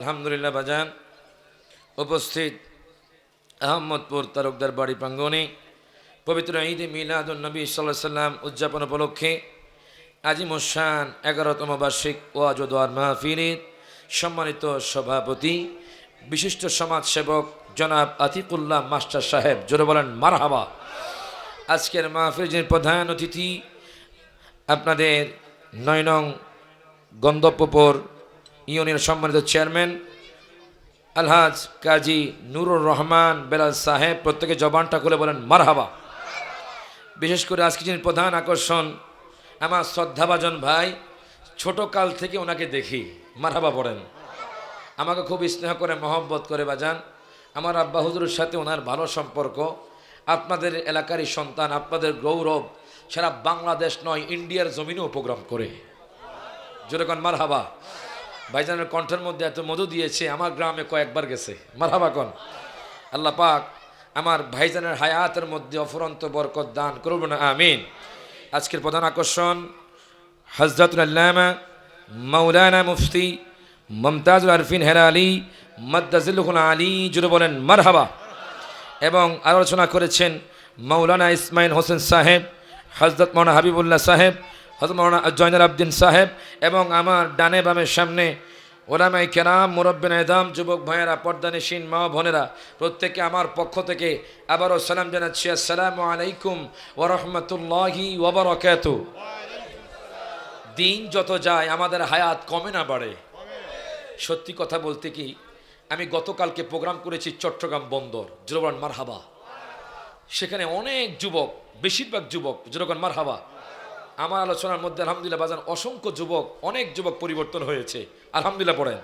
আলহামদুলিল্লাহ বাজান উপস্থিত আহমদপুর তালুকদার বাড়ি প্রাঙ্গণে পবিত্র ঈদ মিলাদুন নবী সাল্লাল্লাহু আলাইহি সাল্লাম উদযাপন উপলক্ষে আজিমুশান 11তম বার্ষিক ওয়াজ ও দোয়ার মাহফিলের সম্মানিত সভাপতি বিশিষ্ট সমাজসেবক জনাব আতিকুল্লাহ মাস্টার সাহেব জোরে বলেন মারহাবা। আজকের মাহফিলের প্রধান অতিথি আপনাদের 9 নং গন্ধব্বপুর ইউনিয়নের সম্মানিত চেয়ারম্যান আলহাজ কাজী নুরুর রহমান বেলাল সাহেব, প্রত্যেকে জবানটা খুলে বলেন মারহাবা। বিশেষ করে আজকে যিনি প্রধান আকর্ষণ আমার শ্রদ্ধাভাজন ভাই, ছোট কাল থেকে ওনাকে দেখি, মারহাবা পড়েন। আমাকে খুব স্নেহ করে মহব্বত করে বাজান। আমার আব্বা হুজুরের সাথে ওনার ভালো সম্পর্ক। আপনাদের এলাকারই সন্তান, আপনাদের গৌরব, সারা বাংলাদেশ নয় ইন্ডিয়ার জমিনেও প্রোগ্রাম করে, যেরকম মারহাবা। ভাইজানের কণ্ঠের মধ্যে এত মধু দিয়েছে, আমার গ্রামে কয়েকবার গেছে, মারহাবা কোন। আল্লাহ পাক আমার ভাইজানের হায়াতের মধ্যে অফুরন্ত বরকত দান করুন না, আমিন। আজকের প্রধান আকর্ষণ হযরতুল আল্লামা মাওলানা মুফতি মুমতাজুল আরফিন হেরা আলী মাদ্দাজিল্লুহুল আলী, জুড়ে বলেন মারহাবা। এবং আলোচনা করেছেন মাওলানা ইসমাইল হোসেন সাহেব, হযরত মাওলানা হাবিবুল্লাহ সাহেব, হযরত মাওলানা জয়নুল আবদিন সাহেব, এবং আমার ডানে বামের সামনে ওলামায়ে কেরাম, মুরব্বিন এদাম, যুবক ভাইয়েরা, পর্দানিশীন মা বোনেরা, প্রত্যেকে আমার পক্ষ থেকে আবারও সালাম জানাচ্ছি, আসসালামু আলাইকুম ওয়া রাহমাতুল্লাহি ওয়া বারাকাতুহু। দিন যত যায় আমাদের হায়াত কমে না বাড়ে। সত্যি কথা বলতে কি, আমি গতকালকে প্রোগ্রাম করেছি চট্টগ্রাম বন্দর, জোরবান মারহাবা। সেখানে অনেক যুবক, বেশিরভাগ যুবক, জোরবান মারহাবা। আমার আলোচনার মধ্যে আলহামদুলিল্লাহ বাজান অসংখ্য যুবক, অনেক যুবক পরিবর্তন হয়েছে, আলহামদুলিল্লাহ পড়েন।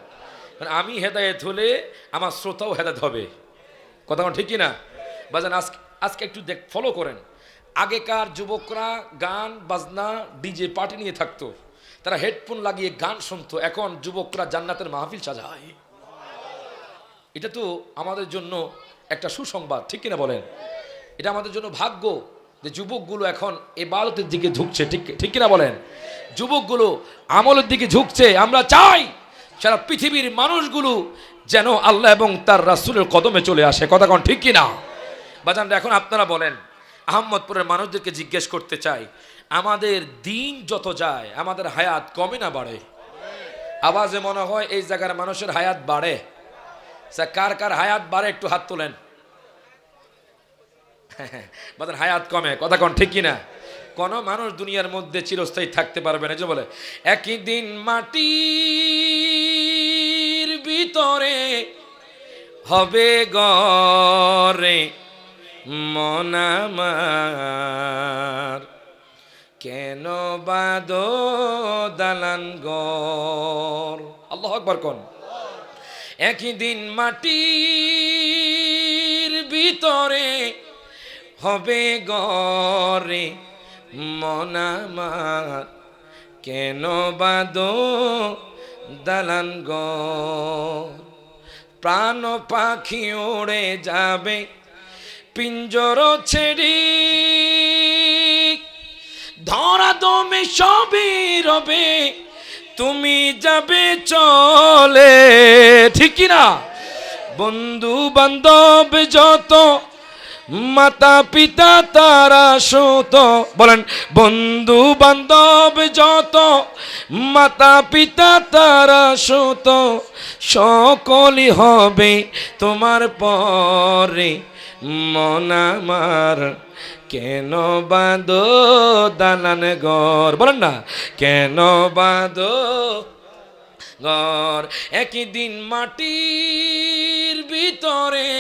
মানে আমি হেদায়েত হলে আমার শ্রোতাও হেদায়েত হবে, কথা ঠিকই না বাজান। আজকে একটু ফলো করেন। আগেকার যুবকরা গান বাজনা ডিজে পার্টি নিয়ে থাকতো, তারা হেডফোন লাগিয়ে গান শুনতো। এখন যুবকরা জান্নাতের মাহফিল সাজায়। এটা তো আমাদের জন্য একটা সুসংবাদ, ঠিক কিনা বলেন? এটা আমাদের জন্য ভাগ্য যে যুবকগুলো এখন ইবাদতের দিকে ঝুঁকছে, ঠিক কিনা বলেন? যুবকগুলো আমলের দিকে ঝুঁকছে। আমরা চাই সারা পৃথিবীর মানুষগুলো যেন আল্লাহ এবং তার রাসূলের কদমে চলে আসে, কথা কোন ঠিক কিনা বাজান? এখন আপনারা বলেন, আহমদপুরের মানুষদেরকে জিজ্ঞেস করতে চাই, আমাদের দিন যত যায় আমাদের হায়াত কমে না বাড়ে? আওয়াজে মনে হয় এই জায়গার মানুষের হায়াত বাড়ে। কার কার হায়াত বাড়ে একটু হাত তোলেন। বাজার হায়াত কমে, কথা কোন ঠিক কিনা? কোন মানুষ দুনিয়ার মধ্যে চিরস্থায়ী থাকতে পারবে না। যে বলে একই দিন মাটির ভিতরে হবে গরে মন আমার, কেন বাদো দালান ঘর। আল্লাহু আকবার কোন। একই দিন মাটির ভিতরে হবে গরে মন আমার, কেন বাদো দালান ঘর। প্রাণ পাখি উড়ে যাবে পিঞ্জর ছেড়ে, ধরা দমে সবই রবে, তুমি যাবে চলে, ঠিক কিনা? বন্ধু বান্ধব যত, মাতা পিতা তারা সুত, বলেন বন্ধু বান্ধব যত, মাতা পিতা তারা সুত, সকলই হবে তোমার পরে মন আমার, কেন বাঁধো দালান ঘর। বলেন না, কেন বাঁধো ঘর। একই দিন মাটির ভিতরে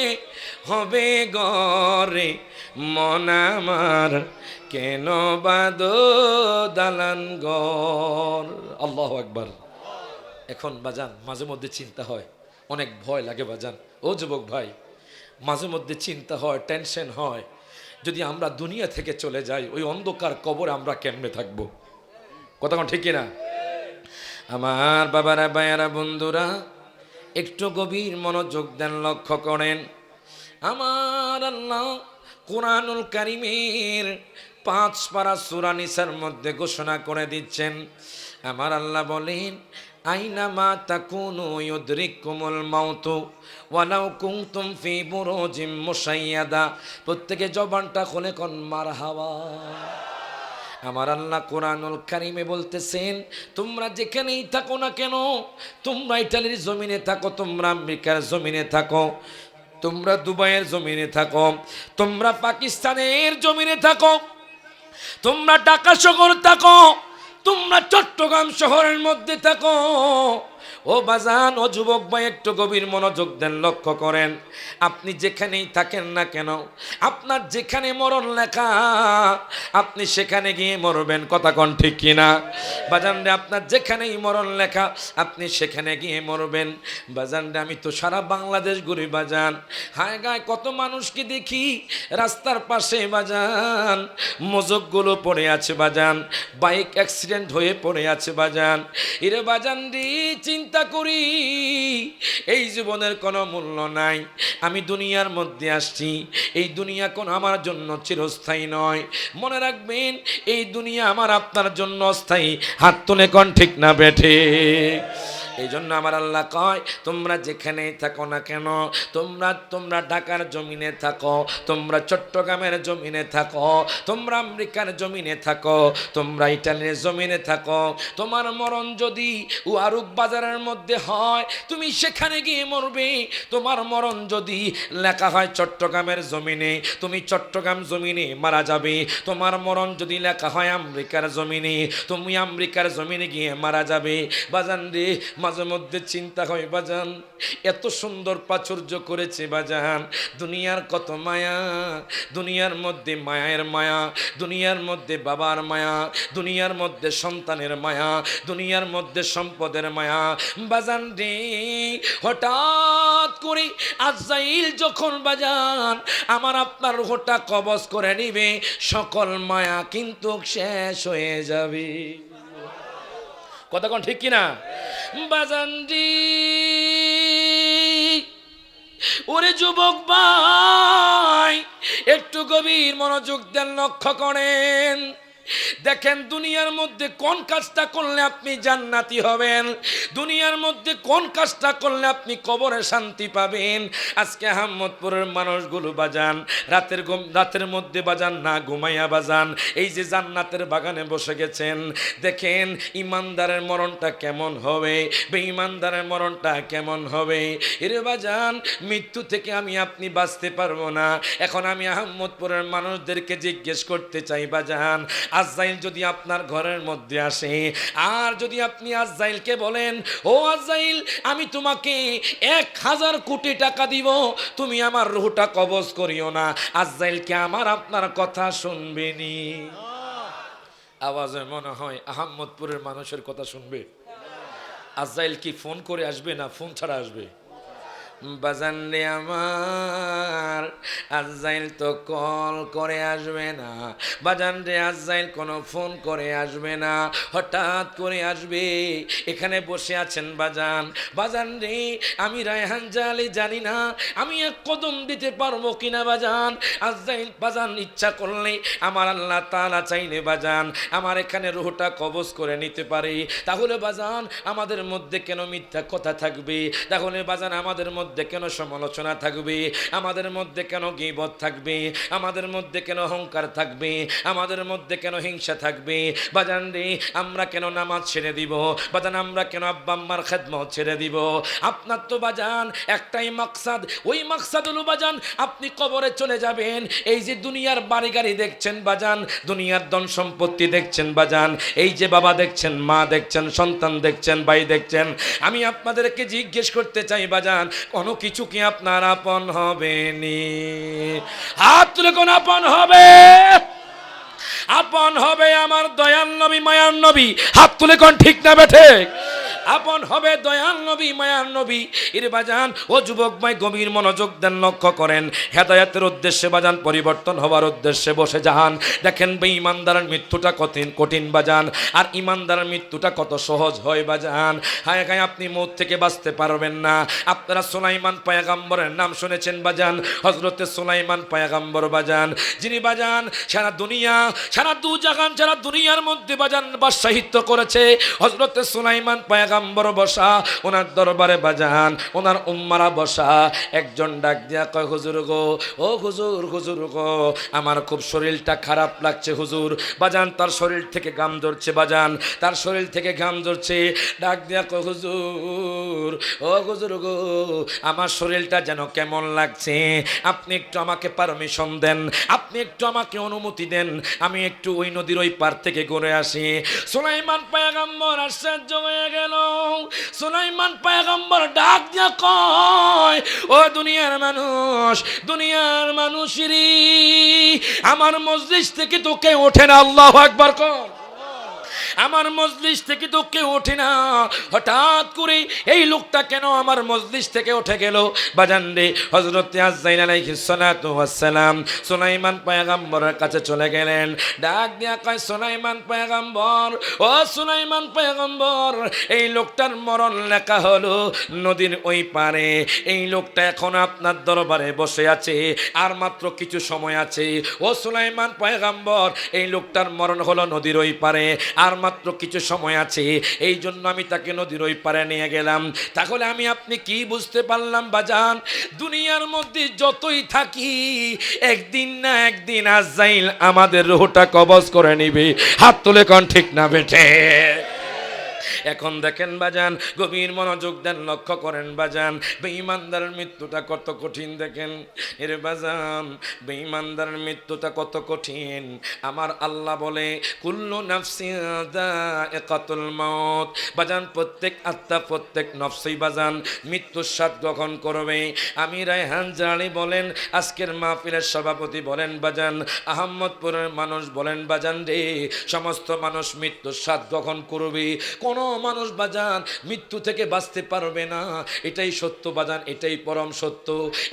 হবে গরে মন আমার, কেন বাঁধো দালান ঘর। আল্লাহু আকবার। এখন বাজান মাঝে মধ্যে চিন্তা হয়, অনেক ভয় লাগে বাজান। ও যুবক ভাই, মাঝে মধ্যে চিন্তা হয়, টেনশন হয়, যদি আমরা দুনিয়া থেকে চলে যাই ওই অন্ধকার কবরে আমরা কেমনে থাকবো, কথা কোন ঠিক কিনা? আমার বাবারা, ভাইয়ারা, বন্ধুরা, একটু গভীর মনোযোগ দেন, লক্ষ্য করেন। আমার আল্লাহ কুরআনুল কারীমের 5 পারা সূরা নিসার মধ্যে ঘোষণা করে দিচ্ছেন, আমার আল্লাহ বলেন আইনামা তাকুনু ইউদরিকুমুল মাউতু ওয়ালাউ কুনতুম ফি বুরুজিম মুশাইয়াদা। প্রত্যেকে জবানটা খুলে কোন মারহাবা। আমার আল্লাহ কোরআনুল কারীমে বলতেছেন, তোমরা যেখানেই থাকো না কেন, তোমরা ইটালির জমিনে থাকো, তোমরা আমেরিকার জমিনে থাকো, তোমরা দুবাইয়ের জমিনে থাকো, তোমরা পাকিস্তানের জমিনে থাকো, তোমরা ঢাকা শহর থাকো, তোমরা চট্টগ্রাম শহরের মধ্যে থাকো, ও বাজান, ও যুবক ভাই, একটু গভীর মনোযোগ দেন, লক্ষ্য করেন। আপনি যেখানেই থাকেন না কেন, আপনার যেখানে মরণ লেখা, আপনি সেখানে গিয়ে মরবেন। কথা কোন ঠিক কিনা বাজান রে? আপনার যেখানেই মরণ লেখা, আপনি সেখানে গিয়ে মরবেন। বাজান রে, আমি তো সারা বাংলাদেশ ঘুরি বাজান, হায় গায়ে কত মানুষকে দেখি রাস্তার পাশে বাজান, মজকগুলো পড়ে আছে বাজান, বাইক অ্যাক্সিডেন্ট হয়ে পড়ে আছে বাজান। এরে বাজান রে, চিন্তা করি এই জীবনের কোনো মূল্য নাই। আমি দুনিয়ার মধ্যে আসছি, এই দুনিয়া কোন আমার জন্য চিরস্থায়ী নয়। মনে রাখবেন, এই দুনিয়া আমার আপনার জন্য অস্থায়ী। হাত তুলে কোন ঠিক না বেঠে? এই জন্য আমার আল্লাহ কয়, তোমরা যেখানেই থাকো না কেন, তোমরা ঢাকার জমিনে থাকো, তোমরা চট্টগ্রামের জমিনে থাকো, তোমরা আমেরিকার জমিনে থাকো, তোমরা ইটালির জমিনে থাকো, তোমার মরণ যদি ওয়ারুক বাজারের মধ্যে হয়, তুমি সেখানে গিয়ে মরবে। তোমার মরণ যদি লেখা হয় চট্টগ্রামের জমিনে, তুমি চট্টগ্রাম জমিনে মারা যাবে। তোমার মরণ যদি লেখা হয় আমেরিকার জমিনে, তুমি আমেরিকার জমিনে গিয়ে মারা যাবে। বাজান রে, মাঝে মধ্যে চিন্তা হয় বাজান, এত সুন্দর প্রাচুর্য করেছে বাজান, দুনিয়ার কত মায়া, দুনিয়ার মধ্যে মায়ের মায়া, দুনিয়ার মধ্যে বাবার মায়া, দুনিয়ার মধ্যে সন্তানের মায়া, দুনিয়ার মধ্যে সম্পদের মায়া। বাজান রে, হঠাৎ করে আজরাইল যখন বাজান আমার আপনার রূহটা কবজ করে নিবে, সকল মায়া কিন্তু শেষ হয়ে যাবে। কথা কোন ঠিক কিনা বাজানজি? ওরে যুবক ভাই, একটু গভীর মনোযোগ দেন, লক্ষ্য করেন। দেখেন, দুনিয়ার মধ্যে কোন কাজটা করলে আপনি জান্নাতি হবেন, দুনিয়ার মধ্যে কোন কাজটা করলে আপনি কবরে শান্তি পাবেন। আজকে আহমদপুরের মানুষগুলো বাজান রাতের মধ্যে বাজান না ঘুমাইয়া বাজান এই যে জান্নাতের বাগানে বসে গেছেন। দেখেন ইমানদারের মরণটা কেমন হবে, বেঈমানদারের মরণটা কেমন হবে। এরে বাজান, মৃত্যু থেকে আমি আপনি বাঁচতে পারবো না। এখন আমি আহমদপুরের মানুষদেরকে জিজ্ঞেস করতে চাই বাজান, আজরাইল যদি আপনার ঘরের মধ্যে আসে, আর যদি আপনি আজরাইলকে বলেন, ও আজরাইল, আমি তোমাকে 1000 কোটি টাকা দিব, তুমি আমার রূহটা কবজ করিও না, আজরাইলকে আমার আপনার কথা শুনবেনি? আওয়াজে মনে হয় আহমদপুরের মানুষের কথা শুনবে। আজরাইল কি ফোন করে আসবে না ফোন ছাড়া আসবে? বাজান রে আমার, আজরাইল তো কল করে আসবে না বাজান রে, আজরাইল কোনো ফোন করে আসবে না, হঠাৎ করে আসবে। এখানে বসে আছেন বাজান, বাজান রে, আমি রায়হান জালি জানি না আমি এক কদম দিতে পারবো কিনা বাজান। আজরাইল বাজান ইচ্ছা করলে, আমার আল্লাহ তাআলা চাইলে বাজান আমার এখানে রূহটা কবজ করে নিতে পারে। তাহলে বাজান আমাদের মধ্যে কেন মিথ্যা কথা থাকবে? তাহলে বাজান আমাদের মধ্যে কেন সমালোচনা থাকবে? আমাদের মধ্যে কেন গীবত থাকবে? আমাদের মধ্যে কেন অহংকার থাকবে? আমাদের মধ্যে কেন হিংসা থাকবে? বাজান রে, আমরা কেন নামাজ ছেড়ে দিব? বাজান আমরা কেন আব্বা আম্মার খেদমত ছেড়ে দিব? আপনার তো বাজান একটাই মাকসাদ, ওই মাকসাদ হলো বাজান আপনি কবরে চলে যাবেন। এই যে দুনিয়ার বাড়ি গাড়ি দেখছেন বাজান, দুনিয়ার ধন সম্পত্তি দেখছেন বাজান, এই যে বাবা দেখছেন, মা দেখছেন, সন্তান দেখছেন, ভাই দেখছেন, আমি আপনাদেরকে জিজ্ঞেস করতে চাই বাজান, কোনো কিছু কি আপনার আপন হবে নি? হাত তুলে কোন আপন হবে? আপন হবে আমার দয়াল নবী, মায়ার নবী। হাত তুলে কোন ঠিক না বেঠে? আপন হবে দয়াল নবী, মায়ার নবী। এর বাজান, ও যুবক ভাই, গভীর মনোযোগ দেন, লক্ষ্য করেন। হেদায়েতের উদ্দেশ্যে বাজান, পরিবর্তন হওয়ার উদ্দেশ্যে বসে যান। দেখেন বেঈমানদারের মৃত্যুটা কঠিন বাজান, আর ইমানদারের মৃত্যুটা কত সহজ হয় বাজান। হায় হায়, আপনি মৌত থেকে বাঁচতে পারবেন না। আপনারা সুলাইমান পয়গম্বরের নাম শুনেছেন বাজান, হযরতে সুলাইমান পয়গম্বর বাজান, যিনি বাজান সারা দুনিয়া, সারা দুজাহান, সারা দুনিয়ার মধ্যে বাজান বাদশাহিত্য করেছে। হযরতে সুলাইমান পয়গম্বর পয়গম্বর বসা, ওনার দরবারে বাজান ওনার উম্মারা বসা। একজন ডাক দিয়া কয়, হুজুর গো, ও হুজুর, হুজুর গো, আমার খুব শরীরটা খারাপ লাগছে হুজুর। বাজান তার শরীর থেকে ঘাম ঝরছে, বাজান তার শরীর থেকে ঘাম ঝরছে। ডাক দিয়া কয়, হুজুর, ও হুজুর গো, আমার শরীরটা যেন কেমন লাগছে, আপনি একটু আমাকে পারমিশন দেন, আপনি একটু আমাকে অনুমতি দেন, আমি একটু ওই নদীর ওই পার থেকে ঘুরে আসি। সুলাইমান পয়গম্বর আশ্চর্য হয়ে গেল। সুলাইমান পয়গম্বর ডাক দিয়া কয়, ও দুনিয়ার মানুষ, দুনিয়ার মানুষেরই, আমার মজলিস থেকে তো কেউ ওঠে না। আল্লাহু আকবার কর। আমার মজলিস থেকে তো কেউ ওঠে না, হঠাৎ করে এই লোকটা কেন আমার মজলিস থেকে উঠে গেল? বাজান রে, হযরত আযরাইল আলাইহিস সালাতু ওয়াস সালাম সুলাইমান পয়গম্বরের কাছে চলে গেলেন। ডাক দিয়া কয়, সুলাইমান পয়গম্বর, ও সুলাইমান পয়গম্বর, এই লোকটার মরণ লেখা হলো নদীর ওই পারে। এই লোকটা এখন আপনার দরবারে বসে আছে, আর মাত্র কিছু সময় আছে। ও সুলাইমান পয়গম্বর, এই লোকটার মরণ হলো নদীর ওই পারে, আর মাত্র কিছু সময় আছে, এই জন্য আমি তাকে নদীর ওই পারে নিয়ে গেলাম। তাহলে আমি আপনি কি বুঝতে পারলাম বাজান? দুনিয়ার মধ্যে যতই থাকি, একদিন না একদিন আজরাইল আমাদের রূহটা কবজ করে নিবে। হাত তুলে কোন ঠিক না বেঠে? এখন দেখেন বাজান, গভীর মনোযোগ দেন, লক্ষ্য করেন বাজান, বেঈমানদারের মৃত্যুটা কত কঠিন। দেখেন এর বাজান, বেঈমানদারের মৃত্যুটা কত কঠিন। আমার আল্লাহ বলে, কুল্লু নাফসিন যায়িকাতুল মাউত। বাজান প্রত্যেক আত্মা, প্রত্যেক নফসই বাজান মৃত্যুর স্বাদ গ্রহণ করবে। আমি রায়হান জানি বলেন, আজকের মাহফিলের সভাপতি বলেন বাজান, আহমদপুরের মানুষ বলেন বাজান রে, সমস্ত মানুষ মৃত্যুর স্বাদ গ্রহণ করবে। কোনো মানুষ বাজান মৃত্যু থেকে বাঁচতে পারবে না, এটাই সত্য বাজান, এটাই পরম সত্য।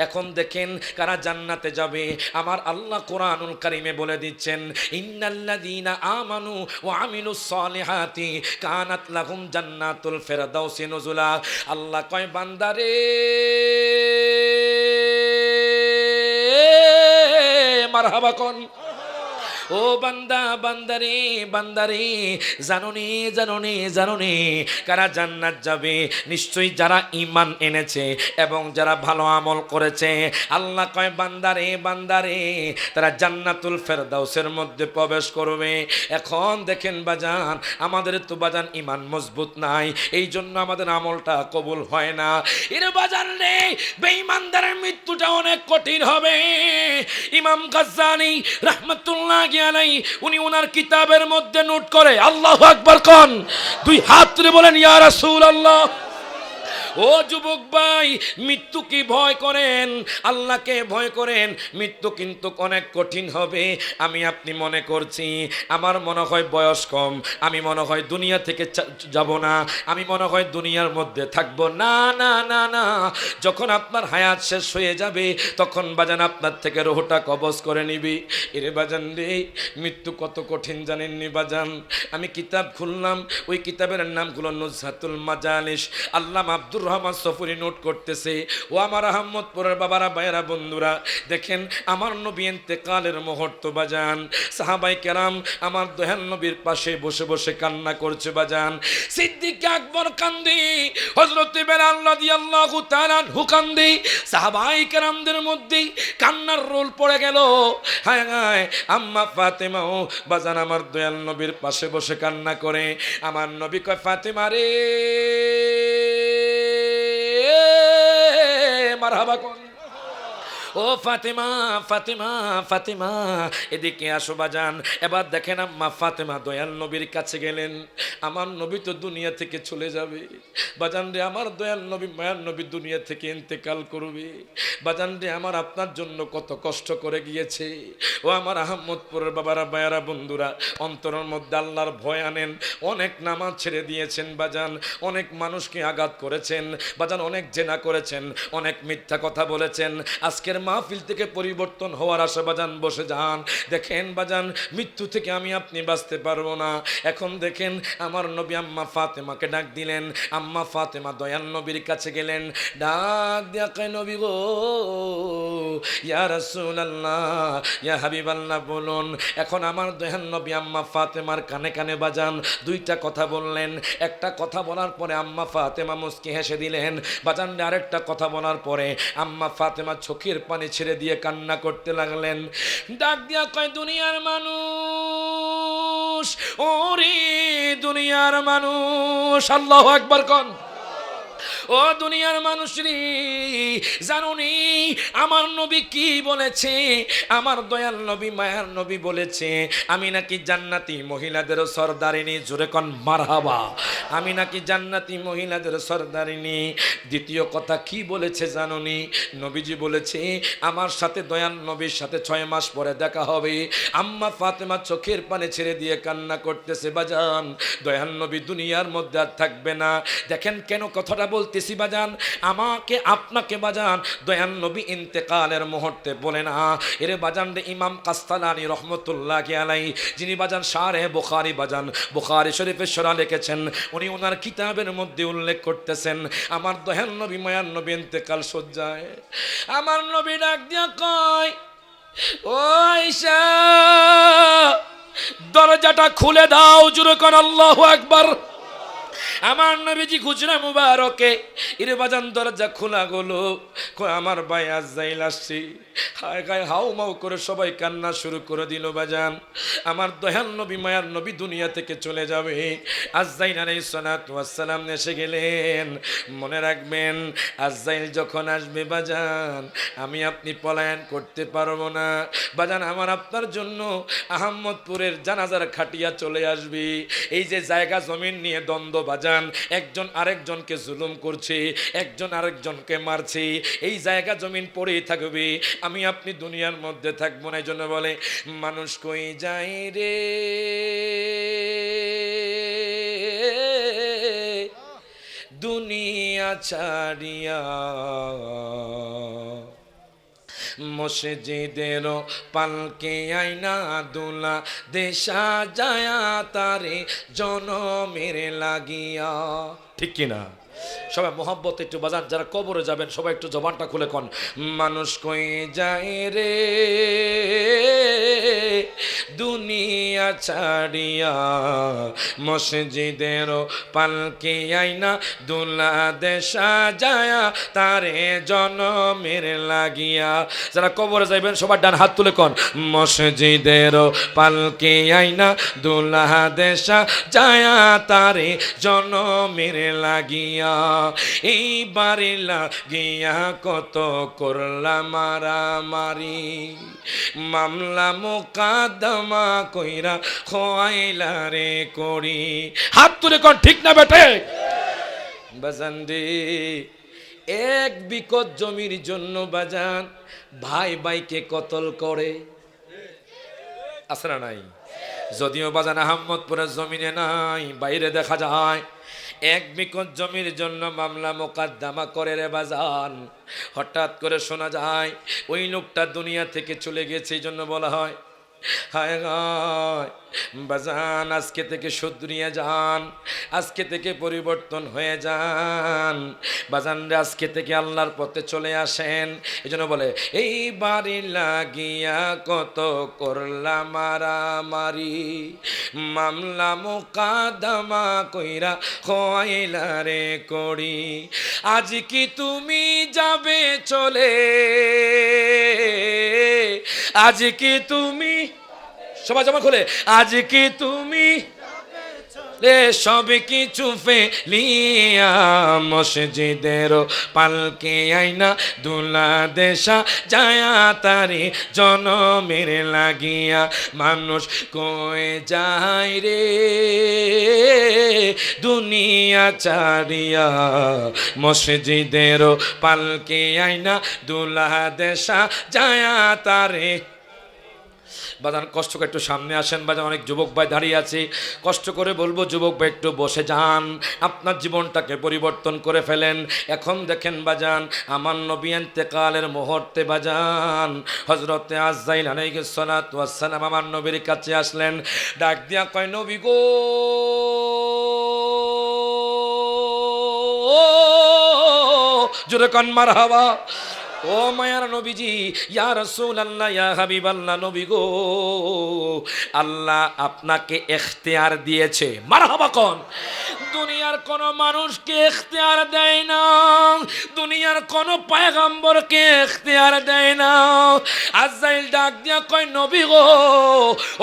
এখন দেখেন কারা জান্নাতে যাবে। আমার আল্লাহ কোরআনুল কারীমে বলে দিচ্ছেন, ইন্নাল্লাযীনা আমানু ওয়া আমিলুস সালিহাতি কানাত লাহুম জান্নাতুল ফিরদাউসি নুজুলা। আল্লাহ কয়, বান্দারে, মারহাবা কোন, ও বান্দা, বান্দারে, বান্দারে, জানোনি, জানোনি, জানোনি কারা জান্নাত যাবে? নিশ্চয়ই যারা ঈমান এনেছে এবং যারা ভালো আমল করেছে। আল্লাহ কয়, বান্দারে, বান্দারে, তারা জান্নাতুল ফেরদাউসের মধ্যে প্রবেশ করবে। এখন দেখেন বাজান, আমাদের তো বাজান ঈমান মজবুত নাই, এই জন্য আমাদের আমলটা কবুল হয় না। এর বাজান রে, বেঈমানদারের মৃত্যুটা অনেক কঠিন হবে। ইমাম গাজ্জালী রাহমাতুল্লাহ উনি ওনার কিতাবের মধ্যে নোট করে, আল্লাহু আকবার কোন, দুই হাত তুলে বলেন ইয়া রাসূলুল্লাহ। ও যুবক ভাই, মৃত্যুকে ভয় করেন, আল্লাহকে ভয় করেন। মৃত্যু কিন্তু অনেক কঠিন হবে। আমি আপনি মনে করছি আমার মনে হয় বয়স কম, আমি মনে হয় দুনিয়া থেকে যাব না, আমি মনে হয় দুনিয়ার মধ্যে থাকব না। না না না, যখন আপনার হায়াত শেষ হয়ে যাবে, তখন বাজান আপনার থেকে রূহটা কবজ করে নিবি। এরে বাজান রে, মৃত্যু কত কঠিন জানেননি বাজান? আমি কিতাব খুললাম, ওই কিতাবের নাম হলো নুজহাতুল মাজালিস। আল্লামা আব্দুর রহমান সফুরি নোট করতেছে। ও আমার আহমদপুরের বাবারা, ভাইয়েরা, বন্ধুরা, দেখেন আমার নবী ইন্তেকালের মুহূর্ত বাজান, সাহাবায়ে কেরাম আমার দয়াল নবীর পাশে বসে বসে কান্না করছে বাজান। সিদ্দিক আকবর কান্দে, হযরত বেলাল রাদিয়াল্লাহু তাআলা আনহু কান্দে, সাহাবায়ে কেরামদের মধ্যে কান্নার রোল পড়ে গেল। হায় হায়, আম্মা ফাতেমাও বাজান আমার দয়াল নবীর পাশে বসে কান্না করে। আমার নবী কয়, ফাতেমা রে, মারহাবা কোন, ও ফাতেমা, ফাতেমা, ফাতেমা, এদিকে আসো বাজান। এবার দেখেন আম্মা ফাতেমা দয়াল নবীর কাছে গেলেন। আমার নবী তো দুনিয়া থেকে চলে যাবে বাজান রে, আমার দয়াল নবী, মায়ার নবী দুনিয়া থেকে ইন্তেকাল করবে বাজান রে। আমার আপনার জন্য কত কষ্ট করে গিয়েছে। ও আমার আহমদপুরের বাবারা, ভাইয়ারা, বন্ধুরা, অন্তরের মধ্যে আল্লাহর ভয় আনেন। অনেক নামাজ ছেড়ে দিয়েছেন বাজান, অনেক মানুষকে আঘাত করেছেন বাজান, অনেক জেনা করেছেন, অনেক মিথ্যা কথা বলেছেন। আজকের মাহফিল থেকে পরিবর্তন হওয়ার আশা বাজান বসে যান। দেখেন বাজান, মৃত্যু থেকে আমি আপনি বাঁচতে পারবো না। এখন দেখেন আমার নবী আম্মা ফাতেমাকে ডাক দিলেন। আম্মা ফাতেমা দয়াল নবীর কাছে গেলেন, ডাক দিয়া কয়, নবী গো, ইয়া রাসূলুল্লাহ, ইয়া হাবিবাল্লাহ, বলুন। এখন আমার দয়াল নবী আম্মা ফাতেমার কানে কানে বাজান দুইটা কথা বললেন। একটা কথা বলার পরে আম্মা ফাতেমা মুস্কি হেসে দিলেন। বাজান আরেকটা কথা বলার পরে আম্মা ফাতেমা চোখের পানি ছেড়ে দিয়ে কান্না করতে লাগলেন। ডাক দিয়া কয়, দুনিয়ার মানুষ, ওরে দুনিয়ার মানুষ, আল্লাহু আকবার কোন। ও দুনিয়ার মানুষ রে, জানুনি আমার নবী কি বলেছে? আমার দয়াল নবী, মায়ার নবী বলেছে আমি নাকি জান্নাতি মহিলাদের সরদারিনী। জোরে কোন মারহাবা। আমি নাকি জান্নাতি মহিলাদের সরদারিনী। দ্বিতীয় কথা কি বলেছে জানুনি? নবীজি বলেছে আমার সাথে দয়াল নবীর সাথে 6 মাস পরে দেখা হবে। আম্মা ফাতেমা চোখের পানি ছেড়ে দিয়ে কান্না করতেছে। বাজান দয়াল নবী দুনিয়ার মধ্যে আর থাকবে না। দেখেন কেন কথাটা বলতেছি বাজান, আমাকে আপনাকে বাজান দয়াল নবী ইন্তেকালের মুহূর্তে বলে না। এরে বাজান রে, ইমাম কাস্তালানি রহমতুল্লাহি আলাইহি, যিনি বাজান শারহে বুখারী, বাজান বুখারী শরীফের শরহ লিখেছেন, উনি ওনার কিতাবের মধ্যে উল্লেখ করতেছেন আমার দয়াল নবী মায়ার নবী ইন্তেকাল সজ্জায়। আমার নবী ডাক দিয়া কয়, ও আয়েশা, দরজাটা খুলে দাও। জোরে কোন আল্লাহু আকবার। আমার নবীজি খুচরা মুবারকে ইরে বাজান দরজা খোলা গেলো। আমার ভাই আজরাইল আসছে। হায় গায়ে হাউ মাউ করে সবাই কান্না শুরু করে দিল। বাজান আমার দয়াল নবী মায়ার নবী দুনিয়া থেকে চলে যাবে। আজরাইল আলাইহিস সালাতু ওয়াস সালাম এসে গেলেন। মনে রাখবেন, আজরাইল যখন আসবে বাজান আমি আপনি পলায়ন করতে পারবো না। বাজান আমার আপনার জন্য আহমদপুরের জানাজার খাটিয়া চলে আসবে। এই যে জায়গা জমিন নিয়ে দ্বন্দ্ব বাজান, একজন আরেকজনকে জুলুম করছে, একজন আরেকজনকে মারছে, এই জায়গা জমিন পড়েই থাকবে। আমি আপনি দুনিয়ার মধ্যে থাকবো না। এই জন্য বলে মানুষ কই যায় রে দুনিয়া ছাড়িয়া, মসজিদের পালকে আইনা দুলা দেশা যায়া তারে জনমের লাগিয়া। ঠিক কিনা? সবাই মোহাব্বত একটু বাজান, যারা কবরে যাবেন সবাই একটু জবানটা খুলে কন, মানুষ কই যায় রে দুনিয়া ছাড়িয়া, মসজিদের পালকে আইনা দুলা দেশা যায়া তারে জনমের লাগিয়া। যারা কবরে যাইবেন সবার ডান হাত তুলে কন, মসজিদের পালকে আইনা দুলা দেশা যায়া তারে জনমের লাগিয়া। এই বাড়ি লাগিয়া কত করলাম মারামারি, মামলা মোকদ্দমা কইরা খোয়াইলা রে করি। হাত তুলে কোন ঠিক না বেটে? বাজান রে, 1 বিকট জমির জন্য বাজান ভাই ভাইকে কতল করে, আছে না নাই? যদিও বাজান আহমদপুরের জমিনে নাই, বাইরে দেখা যায় 1 বিকট জমির জন্য মামলা মোকদ্দমা করে রে বাজান। হঠাৎ করে শোনা যায় ওই লোকটা দুনিয়া থেকে চলে গেছে। এই জন্য বলা হয় হায় হায় বাজান, আজকে থেকে শুধরিয়ে যান, আজকে থেকে পরিবর্তন হয়ে যান বাজান রে, আজকে থেকে আল্লাহর পথে চলে আসেন। এই জন্য বলে এই বাড়ি লাগিয়া কত করলাম মারামারি, মামলা মোকদ্দমা কইরা খোয়াইলা রে করি। আজ কি তুমি যাবে চলে, আজ কি তুমি, সবাই জমা খুলে, আজ কি তুমি রে সব কিছু ফেলিয়া, মসজিদের পালকে আইনা দুলা দেশা যায়া তারে জনমের লাগিয়া। মানুষ কই যায় রে দুনিয়া ছাড়িয়া, মসজিদের পালকে আইনা দুলা দেশা যায়া তারে। বাজান কষ্ট করে একটু সামনে আসেন বাজান, অনেক যুবক ভাই দাঁড়িয়ে আছে, কষ্ট করে বলবো যুবক ভাই একটু বসে যান, আপনার জীবনটাকে পরিবর্তন করে ফেলেন। এখন দেখেন বাজান, আমার নবী ইন্তেকালের মুহূর্তে বাজান হযরতে আজরাইল আলাইহিস সালাতু ওয়াস সালাম আমার নবীর কাছে আসলেন, ডাক দিয়া কয় নবী গো, জোরে কান মারহাবা। ও মায়ার নবীজি, ইয়া রাসূলুল্লাহ, ইয়া হাবিবাল্লাহ, নবী গো, আল্লাহ আপনাকে ইখতিয়ার দিয়েছে। মারহাবা কোন? দুনিয়ার কোন মানুষকে ইখতিয়ার দেয় না, দুনিয়ার কোন পয়গম্বরকে ইখতিয়ার দেয় না। আজরাইল ডাক দিয়া কয় নবী গো,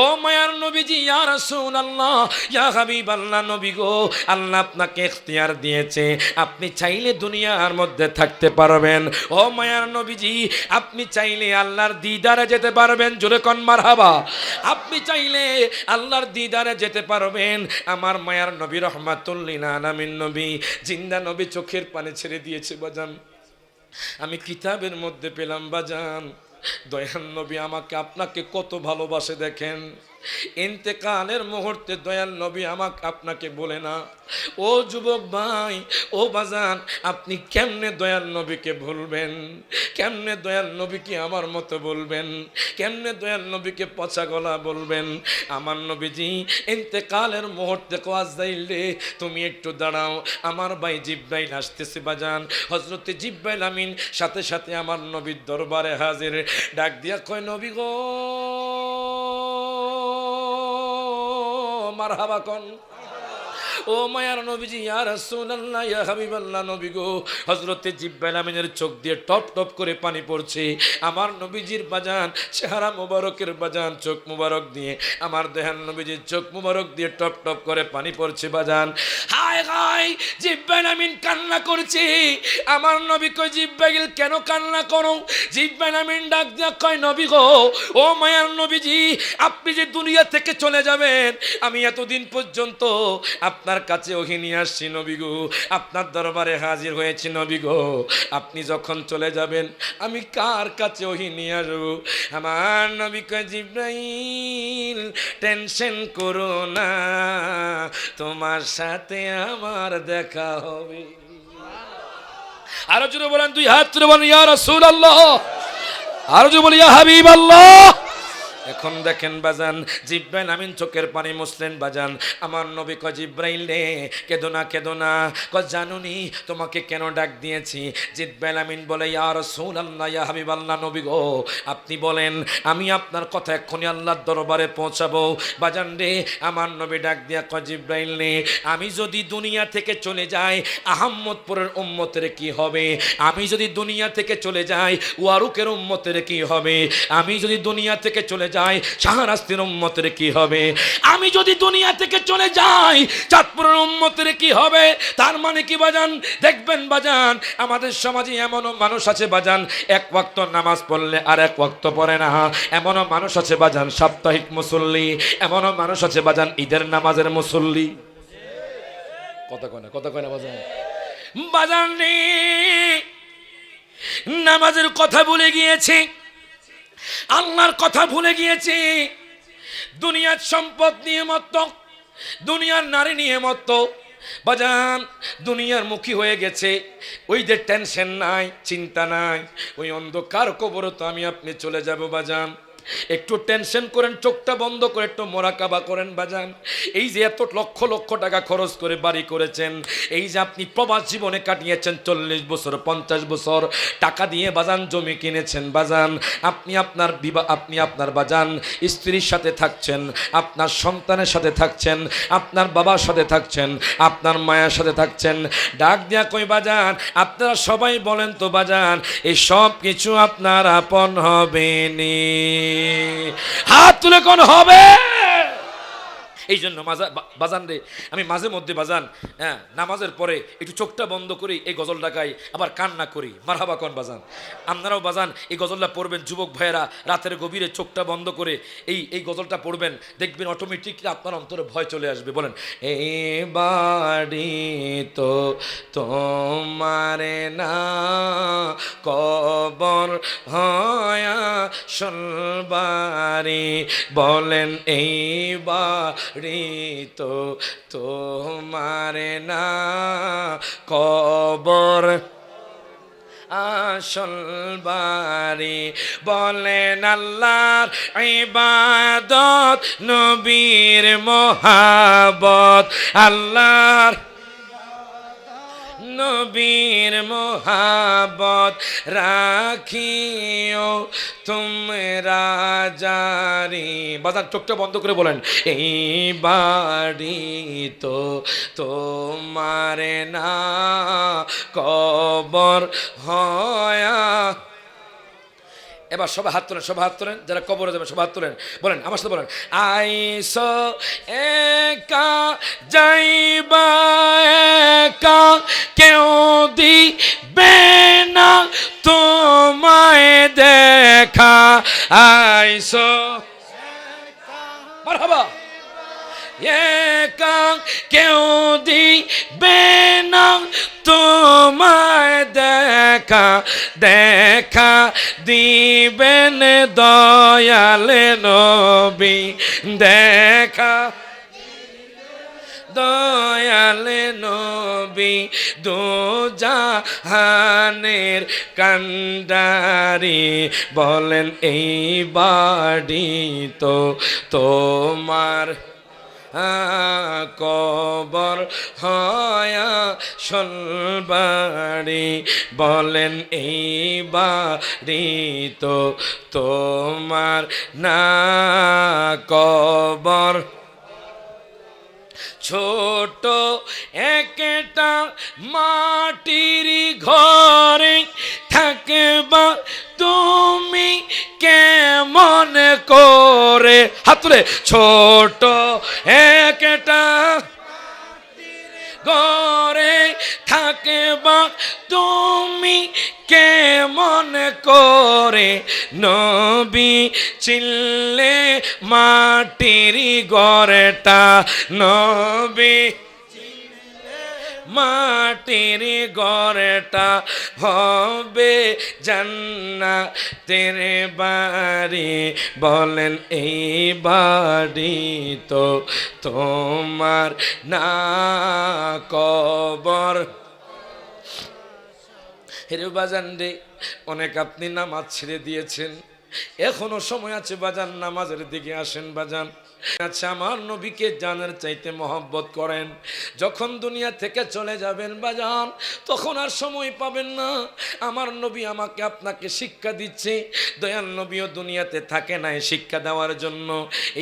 ও মায়ার নবীজি, ইয়া রাসূলুল্লাহ, ইয়া হাবিবাল্লাহ, নবী গো, আল্লাহ আপনাকে ইখতিয়ার দিয়েছে, আপনি চাইলে দুনিয়ার মধ্যে থাকতে পারবেন। ও মায়ার নবীজি, আপনি চাইলে আল্লাহর দিদারে যেতে পারবেন। জোরে কোন মারহাবা। আপনি চাইলে আল্লাহর দিদারে যেতে পারবেন। আমার মায়ার নবী রহমাতুল লিল আলামিন নবী, জিন্দা নবী চোখের পানি ছেড়ে দিয়েছে বাজান। আমি কিতাবের মধ্যে পেলাম বাজান, দয়াল নবী আমাকে আপনাকে কত ভালোবাসে দেখেন। ইন্তেকালের মুহূর্তে দয়াল নবী আমাকে আপনাকে বলে না, ও যুবক ভাই, ও বাজান, আপনি কেমনে দয়াল নবীকে ভুলবেন? কেমনে দয়াল নবীকে আমার মতো বলবেন? কেমনে দয়াল নবীকে পচা গলা বলবেন? আমার নবীজি ইন্তেকালের মুহূর্তে আজরাইল রে, তুমি একটু দাঁড়াও, আমার ভাই জিব্রাইল আসতেছে বাজান। হযরতে জিব্রাইল আমিন সাথে সাথে আমার নবীর দরবারে হাজির, ডাক দিয়া কয় নবী গো, মারহাবা কোন? ও মায়ার নবীজি, ইয়া রাসূলুল্লাহ, ইয়া হাবিবাল্লাহ, নবী গো, হযরতে জিব্রাইল আমিনের চোখ দিয়ে টপ টপ করে পানি পড়ছে। আমার নবীজির বাজান চেহারা মুবারকের বাজান চোখ মুবারক দিয়ে, আমার দেহান নবীজির চোখ মুবারক দিয়ে টপ টপ করে পানি পড়ছে বাজান। হায় হায়, জিব্রাইল আমিন কান্না করছে। আমার নবী কয়, জিব্রাইল কেন কান্না করো? জিব্রাইল আমিন ডাক দিয়া কয় নবী গো, ও মায়ার নবীজি, আপনি যে দুনিয়া থেকে চলে যাবেন, আমি এতদিন পর্যন্ত আপনার কাছে ওহি নিয়ে আসছি নবী গো, আপনার দরবারে হাজির হয়েছি নবী গো, আপনি যখন চলে যাবেন আমি কার কাছে ওহি নিয়ে আসবো? আমার নবী কয়, জিব্রাইল টেনশন করো না, তোমার সাথে আমার দেখা হবে। আরো জোরে বলেন, দুই হাত তুলে বলেন ইয়া রাসূলুল্লাহ, আরো জোরে বলেন ইয়া হাবিবাল্লাহ। এখন দেখেন বাজান, জিব্রাইল আমিন চোখের পানি মুছলেন বাজান। আমার নবী কয়, জিব্রাইল রে, কেঁদো না, কেঁদো না। কয়, জানুনি তোমাকে কেন ডাক দিয়েছি? জিব্রাইল আমিন বলে, ইয়া রাসূলুল্লাহ, ইয়া হাবিবাল্লাহ, নবী গো, আপনি বলেন, আমি আপনার কথা এক্ষুনি আল্লাহর দরবারে পৌঁছাবো। বাজান রে, আমার নবী ডাক দিয়া কয়, জিব্রাইল রে, আমি যদি দুনিয়া থেকে চলে যাই, আহম্মদপুরের উম্মতের কি হবে? আমি যদি দুনিয়া থেকে চলে যাই, ওয়ারুকের উম্মতের কি হবে? আমি যদি দুনিয়া থেকে চলে যাই, শাহরাস্তির উম্মতের কি হবে? আমি যদি দুনিয়া থেকে চলে যাই, চাঁদপুরের উম্মতের কি হবে? তার মানে কি বাজান? দেখবেন বাজান, আমাদের সমাজে এমনও মানুষ আছে বাজান, এক ওয়াক্ত নামাজ পড়লে আর এক ওয়াক্ত পড়ে না। এমনও মানুষ আছে বাজান সাপ্তাহিক মুসল্লি, এমনও মানুষ আছে বাজান ঈদের নামাজের মুসল্লি। কথা কয় না বাজান। বাজান রে, নামাজের কথা ভুলে গিয়েছে, আল্লাহর কথা ভুলে গিয়েছে, দুনিয়ার সম্পদ নিয়ে মত্ত, দুনিয়ার নারী নিয়ে মত্ত বাজান, দুনিয়ার মুখী হয়ে গেছে। ওই যে টেনশন নাই, চিন্তা নাই, ওই অন্ধকার কবরে তো আমি আপনি চলে যাব বাজান। একটু টেনশন করেন, চোখটা বন্ধ করে একটু মোরাকাবা করেন বাজান। এই যে এত লক্ষ লক্ষ টাকা খরচ করে বাড়ি করেছেন, এই যে আপনি প্রবাস জীবনে কাটিয়েছেন 40 বছর 50 বছর, টাকা দিয়ে বাজান জমি কিনেছেন বাজান, আপনি আপনার বাজান স্ত্রীর সাথে থাকছেন, আপনার সন্তানের সাথে থাকছেন, আপনার বাবার সাথে থাকছেন, আপনার মায়ের সাথে থাকছেন। ডাক দিয়া কই বাজান, আপনারা সবাই বলেন তো বাজান, এই সব কিছু আপনার আপন হবে নি? হাত তুলে কোন হবে? এই জন্য বাজান রে, আমি মাঝে মধ্যে বাজান, হ্যাঁ, নামাজের পরে একটু চোখটা বন্ধ করি, এই গজলটা গাই, আবার কান্না করি। মারহাবা কোন বাজান? আপনারাও বাজান এই গজলটা পড়বেন, যুবক ভাইয়েরা রাতের গভীরে চোখটা বন্ধ করে এই গজলটা পড়বেন, দেখবেন অটোমেটিকলি আপনার অন্তরে ভয় চলে আসবে। বলেন, এই বাড়ি তো তোমারে না, কবর হয়া সলবারি। বলেন, এই বাড়ি তো তোমারে না, কবর আসল বাড়ি। বলেন, আল্লাহর ইবাদত, নবীর মোহাব্বত, আল্লাহর নবীর মোহাব্বত রাখিও তোমরা জারি। বাজার চোখটা বন্ধ করে বলেন, এই বাড়ি তো তোমারে না, কবর হয়া। এবার সবাই হাত তোলেন, সবাই হাত তোলেন, যারা কবরে যাবেন সবাই হাত তোলেন। বলেন আমার সাথে, বলেন, আইসো একা যাইবা একা, কেউ দিবে না তোমায় দেখা। আইসো মারহাবা, একা কেউ দিবে না তোমায় দেখা, দেখা দিবেন দয়াল নবী, দেখা দয়াল নবী, দুজাহানের কান্ডারি। বলেন, এই বাড়ি তো তোমার, কবর হয়া সলবারি। বলেন, এই বাড়ি তো তোমার না, কবর। ছোট একটা মাটির ঘরে থাকবা তুমি কেমন করে? হাত তুলে, ছোট একটা ঘরে থাকবা তুমি কেমন করে? নবী চিনলে মাটির ঘরটা, নবী মাটির ঘরটা হবে জান্নাতের বাড়ি। বলেন, এই বাড়ি তো তোমার না, কবর। হেরে বাজান রে, অনেক আপনি নামাজ ছেড়ে দিয়েছেন, এখনো সময় আছে বাজান, নামাজের দিকে আসেন বাজান। আচ্ছা, আমার নবীকে জানার চাইতে মহব্বত করেন। যখন দুনিয়া থেকে চলে যাবেন বাজান, তখন আর সময় পাবেন না। আমার নবী আমাকে আপনাকে শিক্ষা দিচ্ছে। দয়াল নবীও দুনিয়াতে থাকে নাই শিক্ষা দেওয়ার জন্য,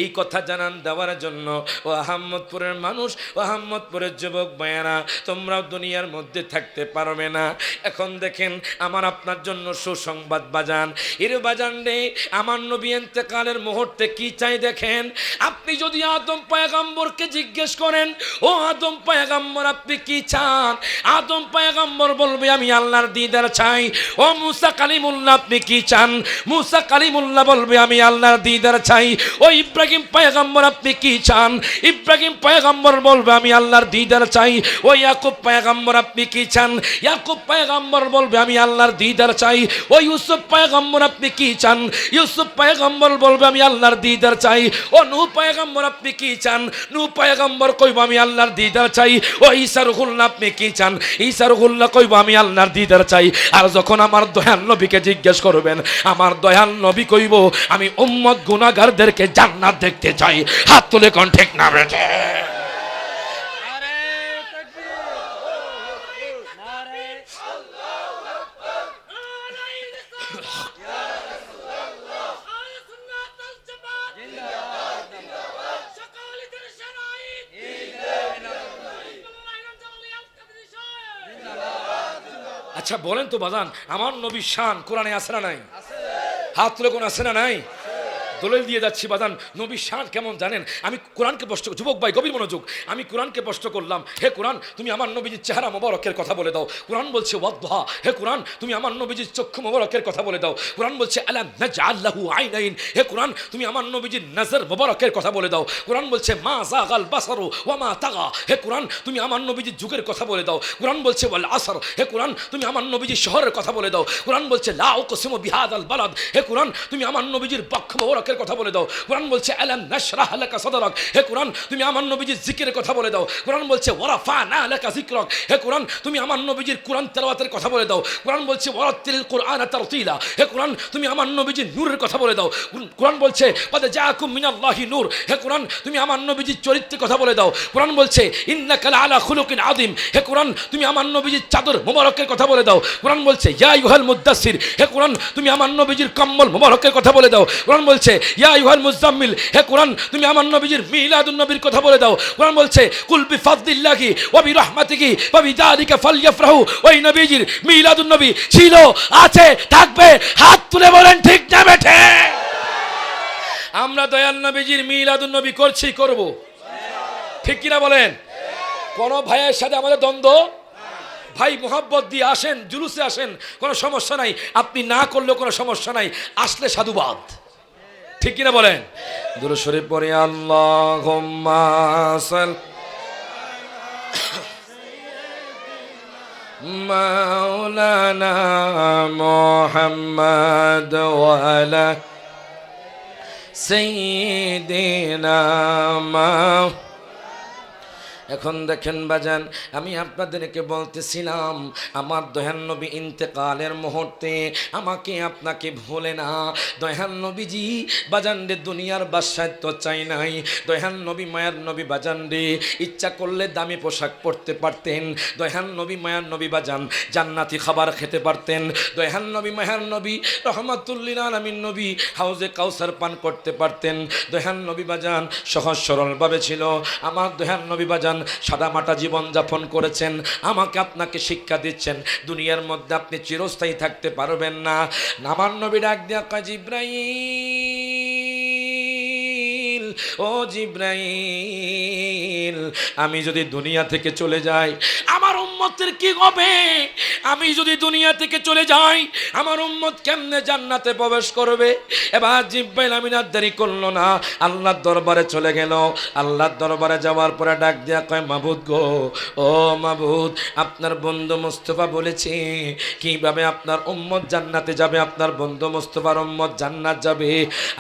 এই কথা জানান দেওয়ার জন্য। ও আহম্মদপুরের মানুষ, ও আহম্মদপুরের যুবক ভাইয়েরা, তোমরাও দুনিয়ার মধ্যে থাকতে পারবে না। এখন দেখেন আমার আপনার জন্য সুসংবাদ বাজান। এর বাজান রে, আমার নবী ইন্তেকালের মুহূর্তে কি চাই দেখেন। আপনি যদি আদম পয়গম্বরকে জিজ্ঞেস করেন, ও আদম পয়গম্বর আপনি কি চান? আদম পয়গম্বর বলবে, আমি আল্লাহর দিদার চাই। ও মুসা কালিমুল্লাহ আপনি কি চান? মুসা কালিমুল্লাহ বলবে, আমি আল্লাহর দিদার চাই। ও ইব্রাহিম পয়গম্বর আপনি কি চান? ইব্রাহিম পয়গম্বর বলবে, আমি আল্লাহর দিদার চাই। ও ইয়াকুব পয়গম্বর আপনি কি চান? ইয়াকুব পয়গম্বর বলবে, আমি আল্লাহর দিদার চাই। ও ইউসুফ পয়গম্বর আপনি কি চান? ইউসুফ পয়গম্বর বলবে, আমি আল্লাহর দিদার চাই। ও নূহ পয়গম্বর আপনি কি চান? নূহ পয়গম্বর কইব, আমি আল্লাহর দিদার চাই। ও ঈসা রূহুল্লাহ আপনি কি চান? ঈসা রূহুল্লাহ কইব, আমি আল্লাহর দিদার চাই। আর যখন আমার দয়াল নবীকে জিজ্ঞেস করবেন, আমার দয়াল নবী কইব, আমি উম্মত গুনাহগারদেরকে জান্নাত দেখতে চাই। হাত তুলে কোন ঠিক না বেঠে? আচ্ছা বলেন তো বাজান, আমার নবীর শান কোরআনে আছে না নাই? হাত তুলে কোন আছে না নাই? দলিল দিয়ে যাচ্ছি বাজান। নবীর শান কেমন জানেন? আমি কোরআনকে প্রশ্ন, যুবক ভাই গভীর মনোযোগ, আমি কোরআনকে প্রশ্ন করলাম, হে কোরআন তুমি আমার নবীজির চেহারা মোবারকের কথা বলে দাও। কোরআন বলছে ওয়াদ্দুহা, হে কোরআন তুমি আমার নবীজির চক্ষু মোবারকের কথা বলে দাও। কোরআন বলছে আলাম নাজআল লাহু আইনাইন, হে কোরআন তুমি আমার নবীজির নজর মোবারকের কথা বলে দাও। কোরআন বলছে মা যাগাল বাসারু ওয়া মা তাগা, হে কোরআন তুমি আমার নবীজির যুগের কথা বলে দাও। কোরআন বলছে ওয়াল আসর, হে কোরআন তুমি আমার নবীজির শহরের কথা বলে দাও। কোরআন বলছে লা উকসিমু বিহাদাল বালাদ, হে কোরআন তুমি আমার নবীজির বক্ষ মোবারকের কথা বলে দাও। কোরআন বলছে আলাম নাশরাহ লাকা সাদরাক, হে কোরআন তুমি আমার নবীজির জিকিরের কথা বলে দাও। কোরআন বলছে ওয়ারাফানা লাকা যিকরাক, হে কোরআন তুমি আমার নবীজির কোরআন তেলাওয়াতের কথা বলে দাও। কোরআন বলছে ওয়ারাতিল কুরআনা তারতিলা, হে কোরআন তুমি আমার নবীজির নূরের কথা বলে দাও। কোরআন বলছে কাদ জাআকুম মিনাল্লাহি নূর, হে কোরআন তুমি আমার নবীজির চরিত্রের কথা বলে দাও। কোরআন বলছে ইন্নাকা লাআলা খুলুকিন আযীম, হে কোরআন তুমি আমার নবীজির চাদর মোবারকের কথা বলে দাও। কোরআন বলছে ইয়া আইয়ুহাল মুদ্দাসসির, হে কোরআন তুমি আমার নবীজির কম্বল মোবারকের কথা বলে দাও। কোরআন বলছে ইয়া আইয়ুহাল মুজাম্মিল, হে কোরআন তুমি আমার নবীজির মিলাদুন নবীর কথা বলে দাও। কোরআন বলছে কুল বিফাদলিল্লাহি ওয়া বিরহমাতিহি ওয়া বিযালিকা ফালইফরাহু, ওই নবীজির মিলাদুন নবী ছিল, আছে, থাকবে। হাত তুলে বলেন ঠিক না বেঠে? আমরা দয়াল নবীজির মিলাদুন নবী করছি, করব, ঠিক কিনা বলেন? কোন ভাইয়ের সাথে আমাদের দ্বন্দ্ব? ভাই মোহাব্বত দিয়ে আসেন, জুলুসে আসেন, কোনো সমস্যা নাই। আপনি না করলেও কোনো সমস্যা নাই, আসলে সাধুবাদ, ঠিক কিনা বলেন? দুরূদ শরীফ পড়ে আল্লাহুম্মা সাল্লি মাওলানা মুহাম্মদ ওয়া আলা সাইয়্যিদিনা মাওলানা। এখন দেখেন বাজান, আমি আপনাদেরকে বলতেছিলাম আমার দয়াল নবী ইন্তেকালের মুহূর্তে আমাকে আপনাকে ভুলে না। দয়াল নবীজি বাজান রে দুনিয়ার বাদশাহ তো চাই নাই। দয়াল নবী মায়ার নবী বাজান রে ইচ্ছা করলে দামি পোশাক পরতে পারতেন। দয়াল নবী মায়ার নবী বাজান জান্নাতি খাবার খেতে পারতেন। দয়াল নবী মায়ার নবী রহমাতুল্লিল আলামিন নবী হাউজে কাউসার পান করতে পারতেন। দয়াল নবী বাজান সহজ সরলভাবে ছিল। আমার দয়াল নবী বাজান সাদা মাটা জীবন যাপন করেছেন। আমাকে আপনাকে শিক্ষা দিচ্ছেন দুনিয়ার মধ্যে আপনি চিরস্থায়ী থাকতে পারবেন না। আমার নবী ডাক দিয়া কয় জিব্রাইল, ও জিব্রাইল আমি যদি দুনিয়া থেকে চলে যাই আমার উম্মতের কি হবে? আমি যদি দুনিয়া থেকে চলে যাই আমার উম্মত কেমনে জান্নাতে প্রবেশ করবে? এবার জিব্রাইল আমিন আর দেরি করলো না, আল্লাহর দরবারে চলে গেল। আল্লাহর দরবারে যাওয়ার পরে ডাক দিয়া কয় মাবুদ গো, ও মাবুদ আপনার বন্ধু মুস্তাফা বলেছে কিভাবে আপনার উম্মত জান্নাতে যাবে, আপনার বন্ধু মুস্তাফার উম্মত জান্নাত যাবে।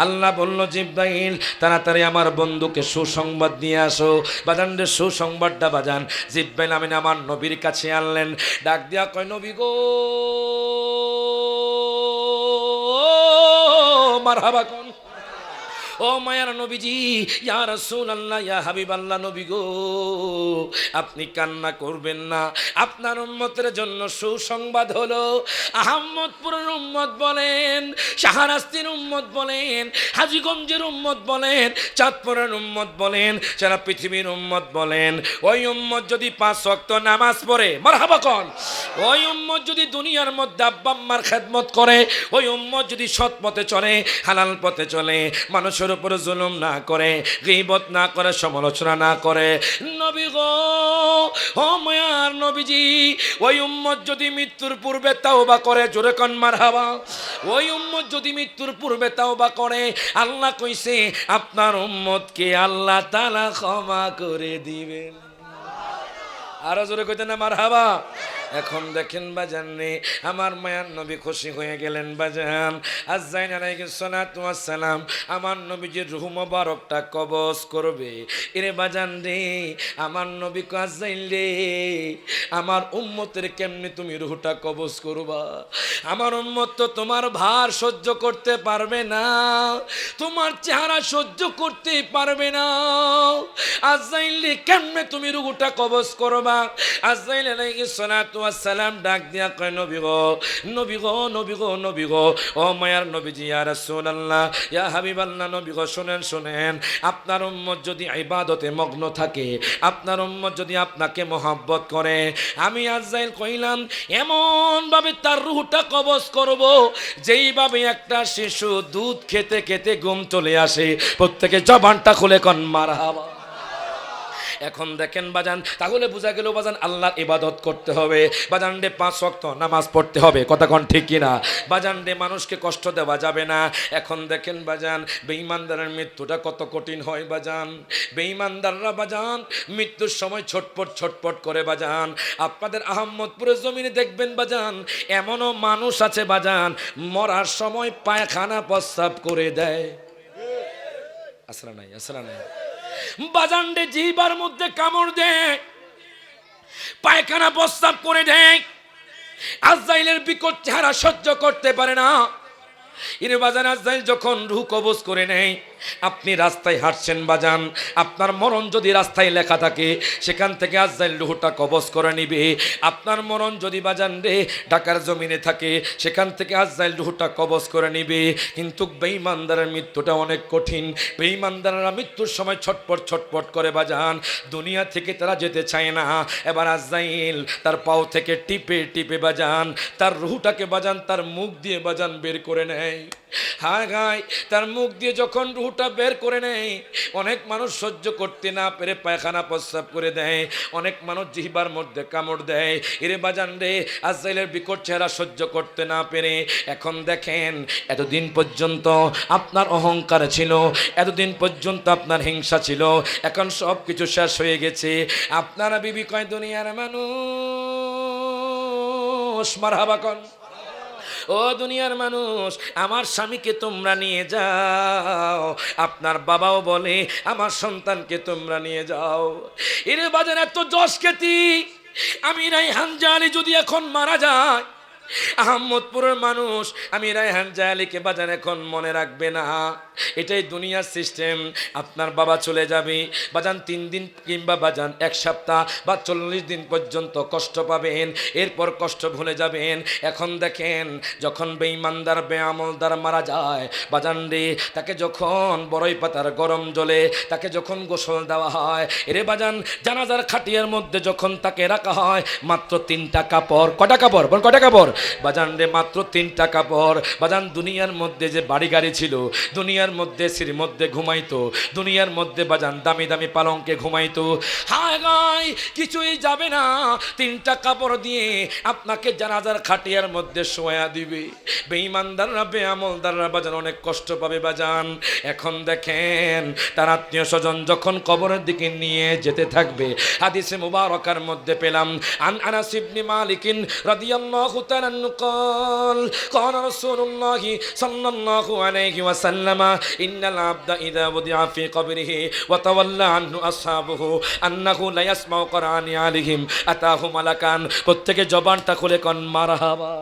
আল্লাহ বলল জিব্রাইল তাড়াতাড়ি আমার বন্ধুকে সুসংবাদ নিয়ে আসো। বাজান রে সুসংবাদটা বাজান জিব্রাইল আমিন আমার নবীর কাছে আনলেন। ডাক দিয়া কয় নবী গো মারহাবা কোন, ও মায়ার নবীজি, ইয়া রাসূলুল্লাহ, ইয়া হাবিবাল্লাহ, নবী গো আপনি কান্না করবেন না। আপনার উম্মতের জন্য সুসংবাদ হলো। আহমদপুরের উম্মত বলেন, শাহরাস্তির উম্মত বলেন, হাজীগঞ্জের উম্মত বলেন, চাঁদপুরের উম্মত বলেন, সারা পৃথিবীর উম্মত বলেন, ওই উম্মত যদি 5 ওয়াক্ত নামাজ পড়ে, মারহাবা কোন, ওই উম্মত যদি দুনিয়ার মধ্যে আব্বা আম্মার খেদমত করে, ওই উম্মত যদি সৎ পথে চলে, হালাল পথে চলে, মানুষের উপরে জুলুম না করে, গীবত না করে, সমালোচনা না করে, নবী গো ও মায়ার নবীজি ওই উম্মত যদি মৃত্যুর পূর্বে তাওবা করে, জোরে কোন মারহাবা, ওই উম্মত যদি মৃত্যুর পূর্বে তাওবা করে আল্লাহ কইছে আপনার উম্মতকে আল্লাহ তাআলা ক্ষমা করে দিবেন। আরো জোরে কইতেন না মারহাবা। এখন দেখেন বাজান রে আমার মায়ার নবী খুশি হয়ে গেলেন বাজান। আযরাইল আলাইহিস সালাতু ওয়াস সালাম আমার নবীজির রূহ মোবারকটা কবজ করবে। এরে বাজান রে আমার নবী কয় আযরাইল রে আমার উম্মতের কেমনে তুমি রূহটা কবজ করবা? আমার উম্মত তো তোমার ভার সহ্য করতে পারবে না, তোমার চেহারা সহ্য করতে পারবে না। আযরাইল রে কেমনে তুমি রূহটা কবজ করবা? আযরাইল আলাইহিস সালাতু ওয়াসসালাম ডাক দিয়া কয় নবী গো, নবী গো, নবী গো, নবী গো, ও মায়ার নবীজি ইয়া রাসূলুল্লাহ, ইয়া হাবিবাল্লাহ, নবী গো শুনেন শুনেন, আপনার উম্মত যদি ইবাদতে মগ্ন থাকে, আপনার উম্মত যদি আপনাকে মহব্বত করে, আমি আজরাইল কইলাম এমন ভাবে তার রূহটা কবজ করব, যেইভাবে একটা শিশু দুধ খেতে খেতে ঘুম চলে আসে। প্রত্যেকে জবানটা খুলে কন মারহাবা। এখন দেখেন বাজান, তাহলে বোঝা গেল বাজান আল্লাহর ইবাদত করতে হবে, বাজান রে 5 ওয়াক্ত নামাজ পড়তে হবে, কথা কোন ঠিক কিনা? বাজান রে মানুষকে কষ্ট দেওয়া যাবে না। এখন দেখেন বাজান, বেঈমানদারের মৃত্যুটা কত কঠিন হয় বাজান। বেঈমানদাররা বাজান মৃত্যুর সময় ছটপট ছটপট করে বাজান। আপনাদের আহমদপুরের জমিনে দেখবেন বাজান, এমনও মানুষ আছে বাজান মরার সময় পায়খানা প্রস্রাব করে দেয়। আসরা নাই, আসরা নাই বাজানডে, জিহ্বার মধ্যে কামড় দেয়, পায়খানা প্রস্রাব করে দেয়, আজরাইলের বিকট চেহারা সহ্য করতে পারে না। ইরে বাজান, আজরাইল যখন রূহ কবজ করে নেয়, আপনি রাস্তায় হাঁটছেন বাজান, আপনার মরণ যদি রাস্তায় লেখা থাকে, সেখান থেকে আজরাইল রূহটা কবজ করে নিবে। আপনার মরণ যদি বাজান রে ঢাকার জমিনে থাকে, সেখান থেকে আজরাইল রূহটা কবজ করে নিবে। কিন্তু বেঈমানদারের মৃত্যুটা অনেক কঠিন। বেঈমানদাররা মৃত্যুর সময় ছটপট ছটপট করে বাজান, দুনিয়া থেকে তারা যেতে চায় না। এবার আজরাইল তার পাও থেকে টিপে টিপে বাজান তার রূহটাকে বাজান তার মুখ দিয়ে বাজান বের করে নেয়। হায় হায়, তার মুখ দিয়ে যখন রূহটা বের করে নেয়, অনেক মানুষ সহ্য করতে না পেরে পায়খানা প্রস্রাব করে দেয়, অনেক মানুষ জিহ্বার মধ্যে কামড় দেয়। এরে বাজান রে, আজরাইলের বিকট চেহারা সহ্য করতে না পেরে, এখন দেখেন এতদিন পর্যন্ত আপনার অহংকার ছিল, এতদিন পর্যন্ত আপনার হিংসা ছিল, এখন সব কিছু শেষ হয়ে গেছে। আপনারা বিবি কয় দুনিয়ার মানুষ, মারহাবা কন। ও দুনিয়ার মানুষ, আমার স্বামীকে তোমরা নিয়ে যাও। আপনার বাবাও বলে আমার সন্তানকে তোমরা নিয়ে যাও। এর বাজার এত যশ খ্যাতি, আমি রায়হান জালি যদি এখন মারা যায়, আহমদপুরের মানুষ আমি রায়হান জালিকে বাজান এখন মনে রাখবে না। এটাই দুনিয়ার সিস্টেম। আপনার বাবা চলে যাবে বাজান 3 দিন কিংবা বাজান 1 সপ্তাহ বা 40 দিন পর্যন্ত কষ্ট পাবেন, এরপর কষ্ট ভুলে যাবেন। এখন দেখেন যখন বেঈমানদার বেআমলদার মারা যায় বাজান রে, তাকে যখন বড়ই পাতার গরম জলে তাকে যখন গোসল দেওয়া হয়, এরে বাজান জানাজার খাটিয়ার মধ্যে যখন তাকে রাখা হয়, মাত্র 3টা কাপড়। কটা কাপড় বল, কটা কাপড় বাজান রে? মাত্র 3টা কাপড়। বাজান দুনিয়ার মধ্যে যে বাড়ি গাড়ি ছিল, দুনিয়ার মধ্যে সিঁড়ির মধ্যে ঘুমাইতো, দুনিয়ার মধ্যে বাজান দামি দামি পালঙ্কে ঘুমাইতো। হায় গায় কিছুই যাবে না, 3টা কাপড় দিয়ে আপনাকে জানাজার খাটিয়ার মধ্যে শোয়া দিবে। বেঈমানদাররা বেআমলদাররা বাজান অনেক কষ্ট পাবে বাজান। এখন দেখেন তার আত্মীয় স্বজন যখন কবরের দিকে নিয়ে যেতে থাকবে, হাদিসে মুবারকার মধ্যে পেলাম আন আনাস ইবনে মালিক রাদিয়াল্লাহু তাআলা قال قال رسول الله صلى الله عليه وسلم إن العبد إذا وضع في قبره وتولى عنه أصحابه أنه لا يسمع قرآن عليهم أتاه ملكان। প্রত্যেকে জবানটা খুলে কোন মারহাবা।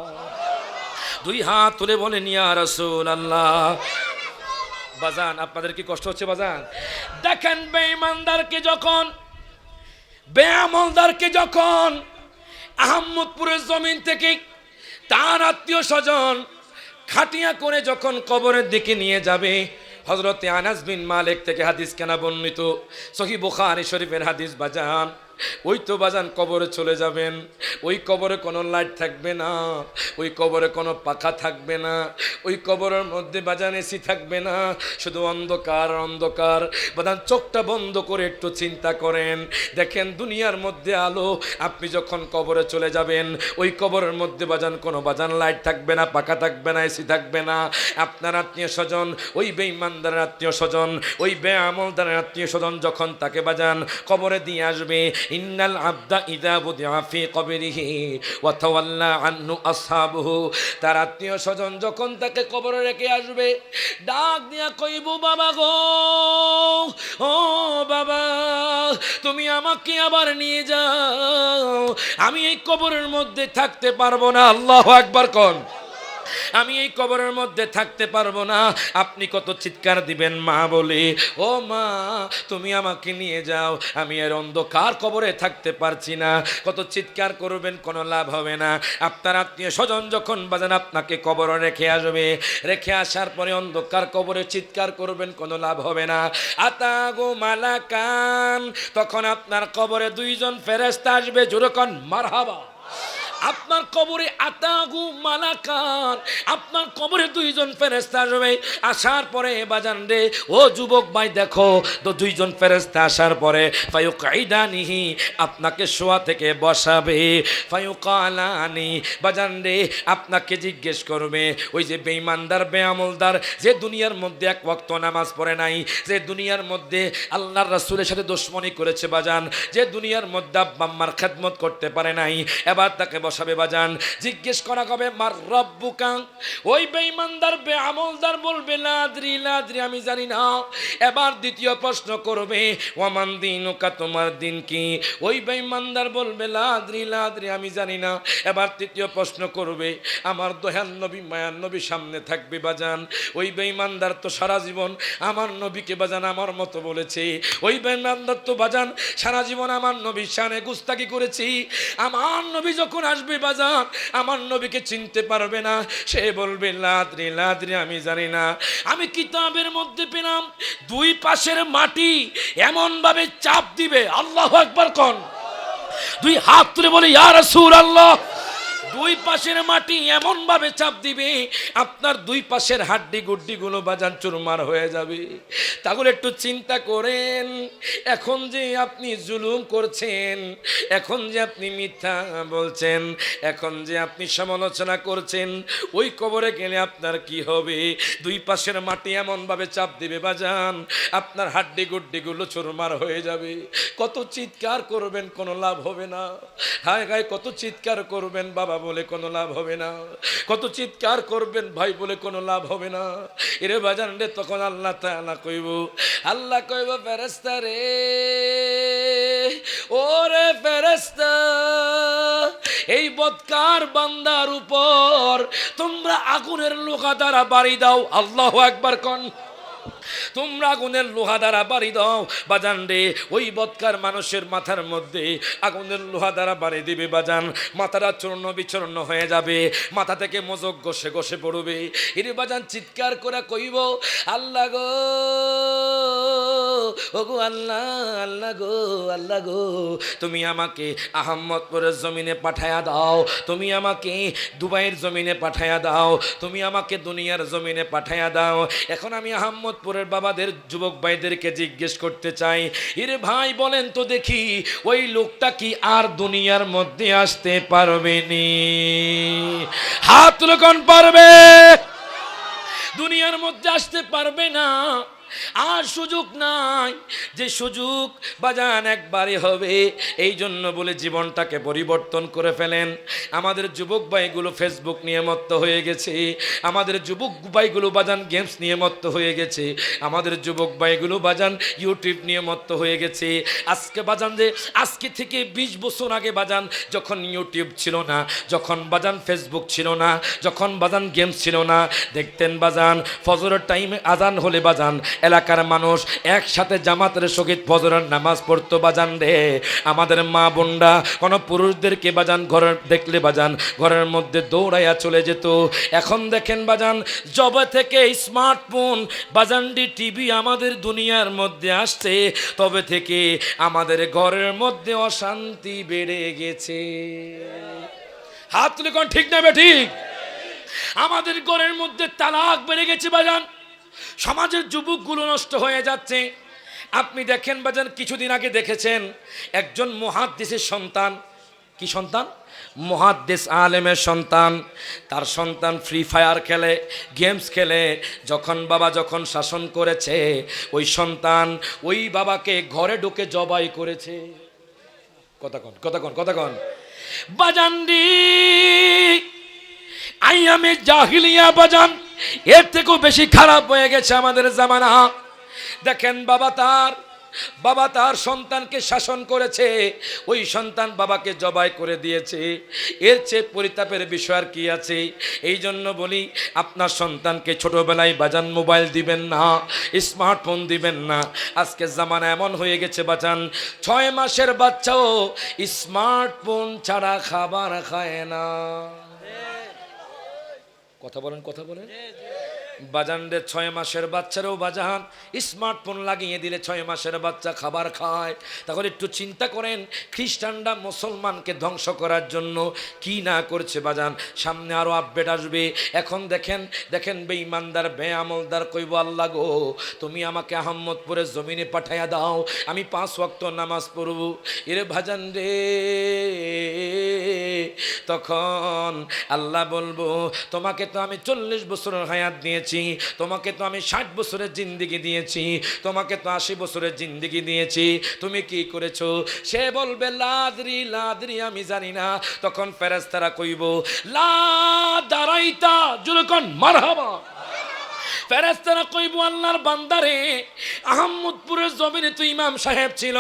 2 হাত তুলে বলেন ইয়া রাসূলুল্লাহ। বাজান আপনাদের কি কষ্ট হচ্ছে বাজান? দেখেন বেঈমানদারকে যখন বেআমলদারকে যখন আহমদপুরের জমিন থেকে তার আত্মীয় স্বজন খাটিয়া করে যখন কবরের দিকে নিয়ে যাবে, হযরতে আনাস বিন মালিক থেকে হাদিস কেনা বর্ণিত, সহিহ বুখারী শরীফের হাদিস বাজান। ওই তো বাজান কবরে চলে যাবেন, ওই কবরে কোনো লাইট থাকবে না, ওই কবরে কোনো পাখা থাকবে না, ওই কবরের মধ্যে বাজান এসি থাকবে না, শুধু অন্ধকার অন্ধকার। বাজান চোখটা বন্ধ করে একটু চিন্তা করেন, দেখেন দুনিয়ার মধ্যে আলো, আপনি যখন কবরে চলে যাবেন ওই কবরের মধ্যে বাজান কোনো বাজান লাইট থাকবে না, পাখা থাকবে না, এসি থাকবে না। আপনার আত্মীয় স্বজন, ওই বেঈমানদারের আত্মীয় স্বজন, ওই বেআমলদারের আত্মীয় স্বজন যখন তাকে বাজান কবরে দিয়ে আসবে, ইন্নাল আবদা ইযা বুদিআ ফি কবরিহি ওয়া তাওয়াল্লা আনহু আসহাবুহু, তার আত্মীয় স্বজন যখন তাকে কবরে রেখে আসবে, ডাক দিয়া কইবো বাবা গো, ও বাবা তুমি আমাকে আবার নিয়ে যাও, আমি এই কবরের মধ্যে থাকতে পারবো না। আল্লাহু আকবার কোন। আমি এই কবরের মধ্যে থাকতে পারবো না। আপনি কত চিৎকার দিবেন মা বলে, ও মা তুমি আমাকে নিয়ে যাও, আমি এর অন্ধকার কবরে থাকতে পারছি না। কত চিৎকার করবেন, কোনো লাভ হবে না। আপনার আত্মীয় স্বজন যখন বাজান আপনাকে কবরে রেখে আসবে, রেখে আসার পরে অন্ধকার কবরে চিৎকার করবেন, কোনো লাভ হবে না। আতাগো মালাকান, তখন আপনার কবরে দুইজন ফেরেশতা আসবে, জোরে কোন মারহাবা। আপনার কবরে আতাগু মালাকান, আপনার কবরে দুইজন ফেরেশতা আসবে। আসার পরে বাজান রে, ও যুবক ভাই দেখো তো, দুইজন ফেরেশতা আসার পরে ফায়ুকাইদানিহি, আপনাকে শোয়া থেকে বসাবে। ফায়ুকালানি, বাজান রে আপনাকে জিজ্ঞেস করবে, ওই যে বেঈমানদার বেআমলদার, যে দুনিয়ার মধ্যে এক ওয়াক্ত নামাজ পড়ে নাই, যে দুনিয়ার মধ্যে আল্লাহর রাসূলের সাথে দুশমনি করেছে বাজান, যে দুনিয়ার মধ্যে আব্বা আম্মার খেদমত করতে পারে নাই, এবার তাকে বসাবে বাজান। জিজ্ঞেস করা হবে মার রব্বুকা, ওই বেঈমানদার বেআমলদার বলবে লাদ্রি লাদ্রি, আমি জানি না। এবার দ্বিতীয় প্রশ্ন করবে ওয়ামান দিনুকা, তোমার দিন কি? ওই বেঈমানদার বলবে লাদ্রি লাদ্রি, আমি জানি না। এবার তৃতীয় প্রশ্ন করবে, আমার দয়াল নবী মায়ার নবী সামনে থাকবে বাজান। ওই বেঈমানদার তো সারা জীবন আমার নবীকে বাজান আমার মতো বলেছে, ওই বেঈমানদার তো বাজান সারা জীবন আমার নবীর শানে গুস্তাকি করেছি। আমার নবী যখন আসবে বাজান, আমার নবীকে চিনতে পারবে না। সে বলবে লাদ্রি লাদ্রি, আমি জানি না। আমি কিতাবের মধ্যে পেলাম দুই পাশের মাটি এমন ভাবে চাপ দিবে, আল্লাহু আকবার কোন, দুই হাত তুলে বলে ইয়া রাসূলুল্লাহ, দুই পাশের মাটি এমন ভাবে চাপ দিবে, আপনার দুই পাশের হাড্ডি গুড্ডি গুলো বাজান চুরমার হয়ে যাবে। তাহলে একটু চিন্তা করেন, এখন যে আপনি জুলুম করছেন, এখন যে আপনি মিথ্যা বলছেন, এখন যে আপনি সমালোচনা করছেন, ওই কবরে গেলে আপনার কি হবে? দুই পাশের মাটি এমন ভাবে চাপ দিবে বাজান, আপনার হাড্ডি গুড্ডি গুলো চুরমার হয়ে যাবে। কত চিৎকার করবেন, কোনো লাভ হবে না। হায় হায়, কত চিৎকার করবেন বাবা বলে কোনো লাভ হবে না, কত চিৎকার করবেন ভাই বলে কোনো লাভ হবে না। এরে বাজান রে, তখন আল্লাহ তাআলা কইব, আল্লাহ কইব ফেরেশতা রে, ওরে ফেরেশতা, এই বদকার বান্দার উপর তোমরা আগুনের লোহা দ্বারা বাড়ি দাও। আল্লাহু আকবার কোন, তোমরা আগুনের লোহা দ্বারা বাড়ি দাও বাজান রে। ওই বদকার মানুষের মাথার মধ্যে আগুনের লোহা দ্বারা বাড়ি দিবে বাজান, মাথাটা চূর্ণ বিচূর্ণ হয়ে যাবে, মাথা থেকে মজক ঘষে ঘষে পড়বে। এর বাজান চিৎকার করে কইব, আল্লাহ গো, ও গো আল্লাহ, আল্লাহ গো, আল্লাহ গো, তুমি আমাকে আহমদপুরের জমিনে পাঠায়া দাও, তুমি আমাকে দুবাইয়ের জমিনে পাঠায়া দাও, তুমি আমাকে দুনিয়ার জমিনে পাঠায়া দাও। এখন আমি আহমদপুরের বাবাদের যুবক ভাইদেরকে জিজ্ঞেস করতে চাই, ইরে ভাই বলেন তো দেখি, ওই লোকটা কি আর দুনিয়ার মধ্যে আসতে পারবে নি? হাত তুলে কোন পারবে? দুনিয়ার মধ্যে আসতে পারবে না, আর সুযোগ নাই। যে সুযোগ বাজান একবারই হবে, এই জন্য বলে জীবনটাকে পরিবর্তন করে ফেলেন। আমাদের যুবক ভাইগুলো ফেসবুক নিয়ে মত্ত হয়ে গেছে, আমাদের যুবক ভাইগুলো বাজান গেমস নিয়ে মত্ত হয়ে গেছে, আমাদের যুবক ভাইগুলো বাজান ইউটিউব নিয়ে মত্ত হয়ে গেছে। আজকে বাজান যে আজকে থেকে 20 বছর আগে বাজান যখন ইউটিউব ছিল না, যখন বাজান ফেসবুক ছিল না, যখন বাজান গেমস ছিল না, দেখতেন বাজান ফজরের টাইমে আজান হলে বাজান এলাকার মানুষ একসাথে জামাতের সহিত ফজরের নামাজ পড়তো বাজান রে। আমাদের মা বোনরা কোনো পুরুষদেরকে বাজান ঘরের দেখলে বাজান ঘরের মধ্যে দৌড়াইয়া চলে যেত। এখন দেখেন বাজান যবে থেকে স্মার্টফোন বাজানডি টিভি আমাদের দুনিয়ার মধ্যে আসছে, তবে থেকে আমাদের ঘরের মধ্যে অশান্তি বেড়ে গেছে। হাত তুলে কোন ঠিক না ঠিক? আমাদের ঘরের মধ্যে তালাক বেড়ে গেছে বাজান, সমাজের যুবকগুলো নষ্ট হয়ে যাচ্ছে। আপনি দেখেন বাজান, কিছুদিন আগে দেখেছেন একজন মুহাদ্দিসের সন্তান, কি সন্তান? মুহাদ্দিস আলেমের সন্তান। তার সন্তান ফ্রি ফায়ার খেলে, গেমস খেলে। যখন বাবা যখন শাসন করেছে, ওই সন্তান ওই বাবাকে ঘরে ঢুকে জবাই করেছে। কথা কন বাজান রে, আইয়ামে জাহিলিয়া বাজান এর থেকেও বেশি খারাপ হয়ে গেছে আমাদের জামানা। দেখেন বাবা তার বাবা তার সন্তানকে শাসন করেছে, ওই সন্তান বাবাকে জবাই করে দিয়েছে। এর চেয়ে পরিতাপের বিষয় আর কি আছে? এই জন্য বলি, আপনার সন্তানকে ছোটবেলায় বাজান মোবাইল দিবেন না, স্মার্টফোন দিবেন না। আজকে জামানা এমন হয়ে গেছে বাজান, 6 মাসের বাচ্চাও স্মার্টফোন ছাড়া খাবার খায় না। কথা বলেন, কথা বলেন। বাজানদের 6 মাসের বাচ্চারও বাজান স্মার্টফোন লাগিয়ে দিলে 6 মাসের বাচ্চা খাবার খায়। তাহলে একটু চিন্তা করেন, খ্রিস্টানরা মুসলমানকে ধ্বংস করার জন্য কি না করছে বাজান। সামনে আরো আপডেট আসবে। এখন দেখেন দেখেন বেঈমানদার বেআমলদার কইব, আল্লাহ গো তুমি আমাকে আহম্মদপুরের জমিনে পাঠাইয়া দাও, আমি 5 ওয়াক্ত নামাজ পড়ব। এরে ভাজান রে, তখন আল্লাহ বলবো, তোমাকে তো আমি 40 বছরের হায়াত দিয়েছি, তোমাকে তো আমি 60 বছরের জিন্দেগি দিয়েছি, তোমাকে তো 80 বছরের জিন্দেগি দিয়েছি, তুমি কি করেছো? সে বলবে লাদরি লাদরি, আমি জানি না। তখন ফেরেশতারা কইব, লা দারাইতা, জোরে কোন মারহাবা। ফেরেশতারা কইব, আল্লাহর বান্দারে, আহম্মদপুরের জমিনে তো ইমাম সাহেব ছিল,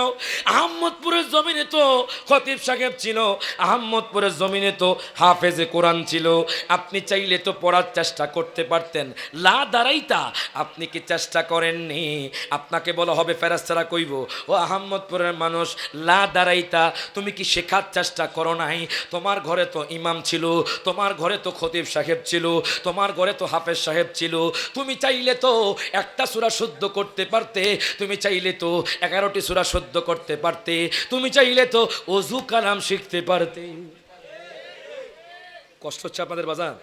আহম্মদপুরের জমিনে তো খতিব সাহেব ছিল, আহম্মদপুরের জমিনে তো হাফেজে কোরআন ছিল, আপনি চাইলে তো পড়ার চেষ্টা করতে পারতেন। লা দাঁড়াইতা, আপনি কি চেষ্টা করেননি? আপনাকে বলা হবে, ফেরেশতারা কইব, ও আহম্মদপুরের মানুষ, লা দাঁড়াইতা, তুমি কি শেখার চেষ্টা করো নাই? তোমার ঘরে তো ইমাম ছিল, তোমার ঘরে তো খতিব সাহেব ছিল, তোমার ঘরে তো হাফেজ সাহেব ছিল, তুমি চাইলে তো একটা সূরা শুদ্ধ করতে পারতে, তুমি চাইলে তো 11টি সূরা শুদ্ধ করতে পারতে, তুমি চাইলে তো ওযু কালাম শিখতে পারতে। কষ্ট হচ্ছে আপনাদের বাজান?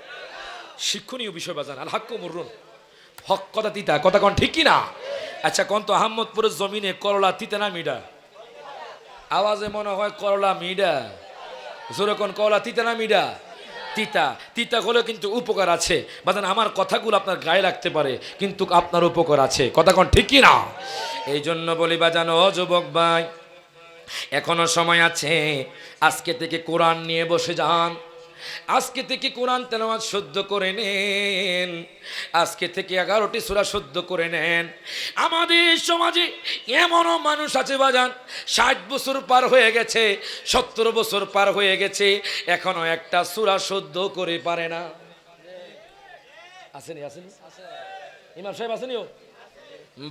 শিক্ষণীয় বিষয় বাজান। আল হাক্কু মুররুন, হক কথা তিতা, কথা কোন ঠিক কি না? আচ্ছা কোন তো আহম্মদপুরের জমিনে করলা তিতা না মিডা? আওয়াজে মনে হয় করলা মিডা। জোরে কোন, করলা তিতা না মিডা? তিতা। তিতা হলে কিন্তু উপকার আছে বাজান। আমার কথাগুলো আপনার গায়ে লাগতে পারে, কিন্তু আপনার উপকার আছে, কথা কোন ঠিক কি না? এই জন্য বলি বাজান, ও যুবক ভাই, এখনো সময় আছে। আজকে থেকে কোরআন নিয়ে বসে যান, আজকে থেকে কোরআন তেলাওয়াত শুদ্ধ করে নেন, আজকে থেকে 11টি সূরা শুদ্ধ করে নেন। আমাদের সমাজে এমনও মানুষ আছে বাজান, 60 বছর পার হয়ে গেছে, 70 বছর পার হয়ে গেছে, এখনো একটা সূরা শুদ্ধ করে পারে না। আসেনি আসেনি ইমাম সাহেব আসেনি? ও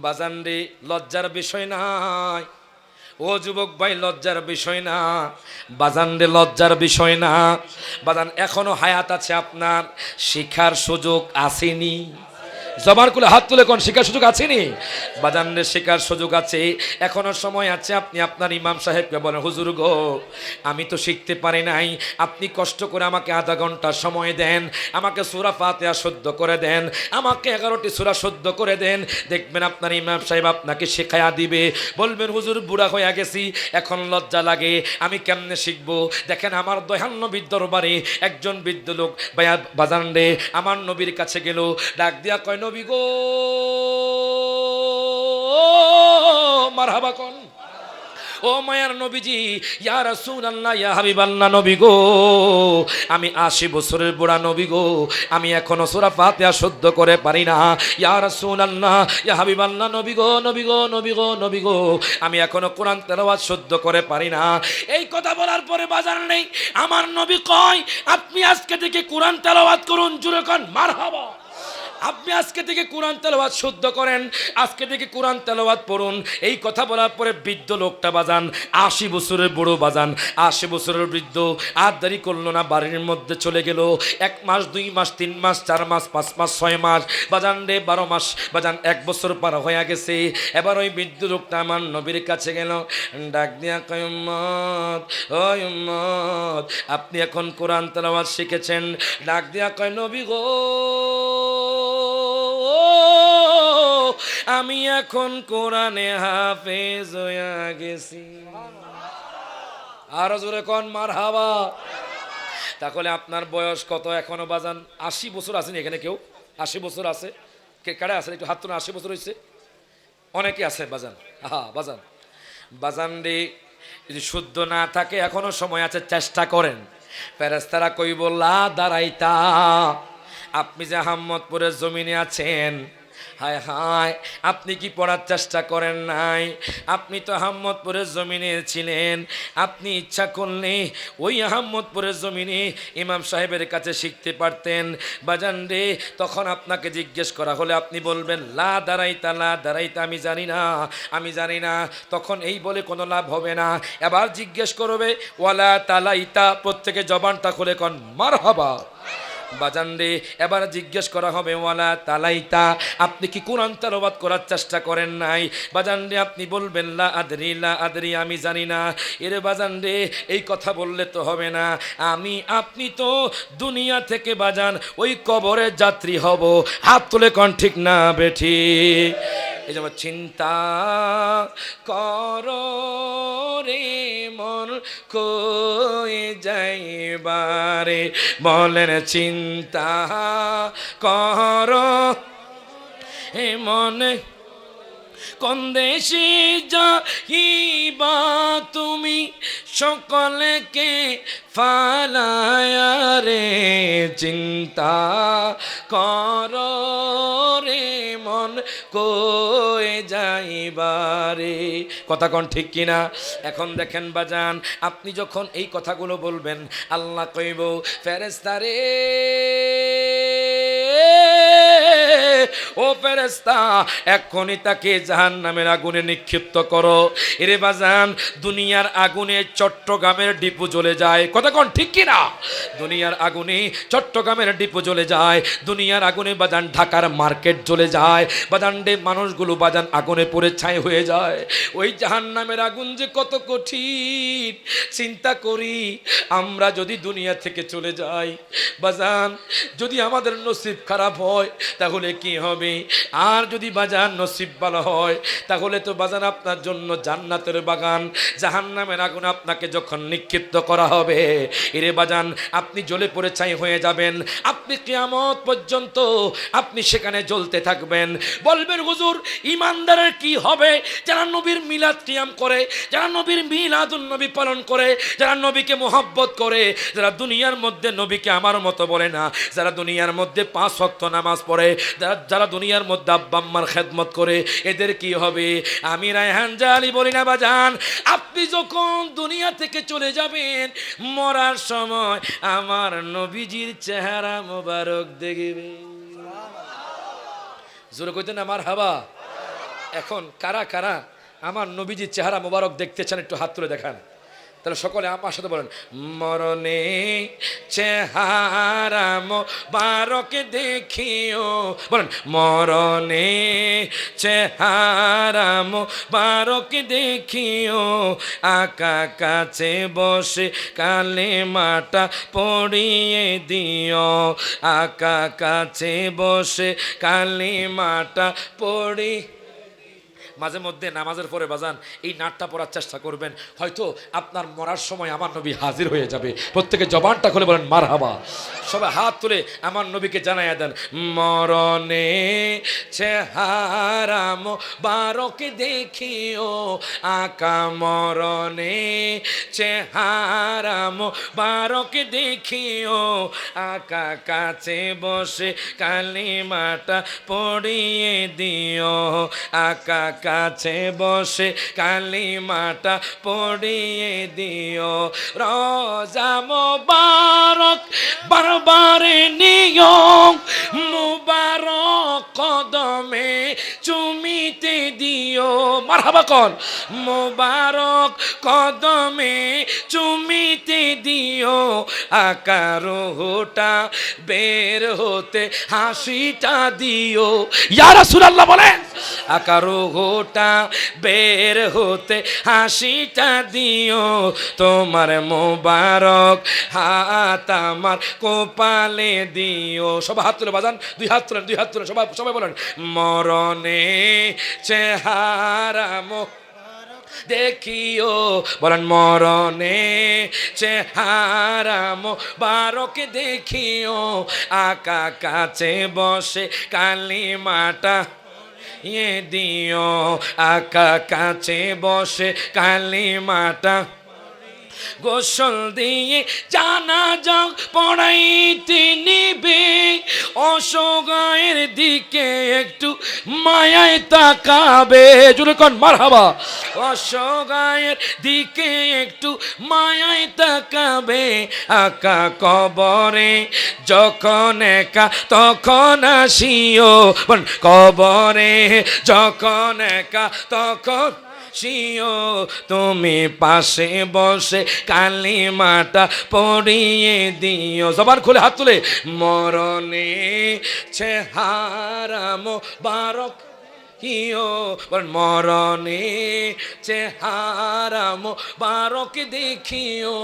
বাজান রে, লজ্জার বিষয় নাই। ও যুবক ভাই, লজ্জার বিষয় না বাজান রে, লজ্জার বিষয় না বাজান। এখনো হায়াত আছে আপনার, শিখার সুযোগ আসেনি। জবার কুলে হাত তুলে কোন শিখার সুযোগ আছেনি? বাজানরে শিখার সুযোগ আছে, এখনো সময় আছে। আপনি আপনার ইমাম সাহেবকে বলেন, হুজুর গো আমি তো শিখতে পারি নাই, আপনি কষ্ট করে আমাকে আধা ঘন্টা সময় দেন, আমাকে সূরা ফাতিহা শুদ্ধ করে দেন, আমাকে 11টি সূরা শুদ্ধ করে দেন। দেখবেন আপনার ইমাম সাহেব আপনাকে শেখায়া দিবে। বলবেন, হুজুর বুড়া হয়ে গেছি, এখন লজ্জা লাগে, আমি কেমনে শিখবো? দেখেন আমার দয়াল নবীর দরবারে একজন বৃদ্ধ লোক বাজান রে আমার নবীর কাছে গেল, ডাক দিয়া কয়, নবী গো, মারহাবা কোন, ও মায়ার নবীজি, ইয়া রাসূলুল্লাহ, ইয়া হাবিবাল্লাহ, নবী গো আমি 80 বছরের বুড়া নবী গো, আমি এখনো সূরা ফাতিহা শুদ্ধ করে পারি না। ইয়া রাসূলুল্লাহ, ইয়া হাবিবাল্লাহ, নবী গো নবী গো নবী গো নবী গো, আমি এখনো কোরআন তেলাওয়াত শুদ্ধ করে পারি না। এই কথা বলার পরে বাজার নেই, আমার নবী কয়, আপনি আজকে থেকে কোরআন তেলাওয়াত করুন, জোরে কোন মারহাবা। আপনি আজকে থেকে কোরআন তেলাওয়াত শুদ্ধ করেন, আজকে থেকে কোরআন তেলাওয়াত পড়ুন। এই কথা বলার পরে বৃদ্ধ লোকটা বাজান, 80 বছরের বুড়ো বাজান, 80 বছরের বৃদ্ধ, আর দেরি করলো না, বাড়ির মধ্যে চলে গেল। 1 মাস 2 মাস 3 মাস 4 মাস 5 মাস 6 মাস বাজান রে, 12 মাস বাজান, 1 বছর পার হয়ে গেছে। এবার ওই বৃদ্ধ লোকটা আমার নবীর কাছে গেল, ডাক দিয়া কয়, উম্মত, ও উম্মত, আপনি এখন কোরআন তেলাওয়াত শিখেছেন? ডাক দিয়া কয়, নবী গো আমি এখন কোরআনে হাফেজ হইয়া গেছি। আরো জোরে কোন মারহাবা। তাহলে আপনার বয়স কত এখনো বাজান? 80 বছর আছেন এখানে? কেউ 80 বছর আছে? কারা আছেন একটু হাত তুলে? 80 বছর হয়েছে অনেকে আছে বাজান। বাজান বাজান রে, যদি শুদ্ধ না থাকে এখনো সময় আছে, চেষ্টা করেন। ফেরেশতারা কইব, লা দাঁড়াইতা, আপনি যে আহম্মদপুরের জমিনে আছেন, হায় হায়, আপনি কি পড়ার চেষ্টা করেন নাই? আপনি তো আহম্মদপুরের জমিনে ছিলেন, আপনি ইচ্ছা করলে ওই আহম্মদপুরের জমিনে ইমাম সাহেবের কাছে শিখতে পারতেন। বাজান রে, তখন আপনাকে জিজ্ঞেস করা হলে আপনি বলবেন লা দাঁড়াইতা, লা দাঁড়াইতা, আমি জানি না, আমি জানি না। তখন এই বলে কোনো লাভ হবে না। এবার জিজ্ঞেস করবে ওয়ালা তালাইতা, প্রত্যেকে জবানটা খুলে কন মারহাবা। বাজান রে, এবার জিজ্ঞেস করা হবে ওয়ালা তালাইতা, আপনি কি কোরআন তেলাওয়াত করার চেষ্টা করেন নাই? বাজান রে, আপনি বলবেন লা আদরি, লা আদরি, আমি জানি না। এরে বাজান রে, এই কথা বললে তো হবে না। আমি আপনি তো দুনিয়া থেকে বাজান ওই কবরের যাত্রী হব। হাত তুলে কন ঠিক না বেঠি? এই যেমন চিন্তা করো রে মন কয়ে যাইবারে, বলেন চিন্তা করো হে মনে কোন দেশে যাইবা তুমি, সকলকে ফালায়া রে, চিন্তা করো রে মন কয়ে যাইবারে। কথা কোন ঠিক কিনা? এখন দেখেন বাজান, আপনি যখন এই কথাগুলো বলবেন, আল্লাহ কইব ফেরেশতারে, ও ফেরেশতা, এখনই তাকে জাহান্নামের আগুনে নিক্ষিপ্ত করো। এরে বাজান, দুনিয়ার আগুনে চট্টগ্রামের ডিপো জ্বলে যায়। কথা কোন ঠিক কিনা? দুনিয়ার আগুনে চট্টগ্রামের ডিপো জ্বলে যায়, দুনিয়ার আগুনে বাজান ঢাকার মার্কেট জ্বলে যায়। বাজান ডে মানুষগুলো বাজান আগুনে পড়ে ছাই হয়ে যায়। ওই জাহান্নামের আগুন যে কত কঠিন চিন্তা করি। আমরা যদি দুনিয়া থেকে চলে যাই বাজান, যদি আমাদের নসিব খারাপ হয় তাহলে কি হবে? আর যদি বাজান নসিব ভালো হয় তাহলে তো বাজান আপনার জন্য জান্নাতের বাগান। জাহান্নামের আগুন আপনাকে যখন নিক্ষিপ্ত করা হবে, এরে বাজান আপনি জ্বলে পড়ে ছাই হয়ে যাবেন। আপনি কিয়ামত পর্যন্ত আপনি সেখানে জ্বলতে থাকবেন। বলবেন হুজুর, ইমানদারের কি হবে? যারা নবীর মিলাদ কিয়াম করে, যারা নবীর মিলাদুন নবী পালন করে, যারা নবীকে মোহাব্বত করে, যারা দুনিয়ার মধ্যে নবীকে আমার মতো বলে না, যারা দুনিয়ার মধ্যে 5 ওয়াক্ত নামাজ পড়ে, যারা দুনিয়ার মধ্যে আব্বা আম্মার খেদমত করে, এদের কি হবে? আমি রায়হান জালি বলি না বাজান, আপনি যখন দুনিয়া থেকে চলে যাবেন, মরার সময় আমার নবীজির চেহারা মোবারক দেখবে। জোরে কইতেন আমার হাবা। এখন কারা কারা আমার নবীজির চেহারা মোবারক দেখতে চান একটু হাত তুলে দেখান। তাহলে সকলে আমার সাথে বলেন, মরণে চেহারা মোবারক দেখিও। বলেন, মরণে চেহারা মোবারক দেখিও, আকা কাছে বসে কালেমাটা পড়িয়ে দিও, আকা কাছে বসে কালেমাটা পড়ি। মাঝে মধ্যে নামাজের পরে বাজান এই নাটটা পড়ার চেষ্টা করবেন, হয়তো আপনার মরার সময় আমার নবী হাজির হয়ে যাবে। প্রত্যেকে জবানটা খুলে বলেন মারহাবা। সবাই হাত তুলে আমার নবীকে জানাইয়া দেন, মরণে চেহারা মোবারক দেখিও, আকা মরণে চেহারা মোবারক দেখিও, আকা কাছে বসে কালিমাটা পড়িয়ে দিও, আকা কাছে বসে কালিমাটা পড়িয়ে দিও, রোজা মোবারক বারবারে নিও, মুবারক কদমে চুমিতে দিও। মারহাবা কোন? মুবারক কদমে চুমিতে দিও, আকারোটা বের হতে হাসিটা দিও। ইয়া রাসূলুল্লাহ বলেন, আকারোটা বের হতে হাসিটা দিও, তোমার মোবারক হাত আমার কপালে দিও। সবাই হাত তুলে বাজান, দুই হাত তুলেন, দুই হাত তুলেন, সবাই সবাই বলেন, মরণে চেহারা দেখিও। বলেন, মরণে চেহারা মোবারক দেখিও, আকা কাছে বসে কালিমাটা ইয়ে দিও, আকা কাছে বসে কালিমাটা গোসল দিয়ে জানাজা পড়াইতে নিবে, অসহায়ের দিকে একটু মায়ায় তাকাবে, জোরে কোন মারহাবা। অসহায়ের দিকে একটু মায়ায় তাকাবে, আকা কবরে যখন একা তখন আসিও, কবরে যখন একা তখন শিও, তুমি পাশে বসে কালিমাটা পড়িয়ে দিও। জবান খুলে হাত তুলে, মরণে চেহারা মোবারক ইও, মরণে চেহারা মোবারক দেখিও,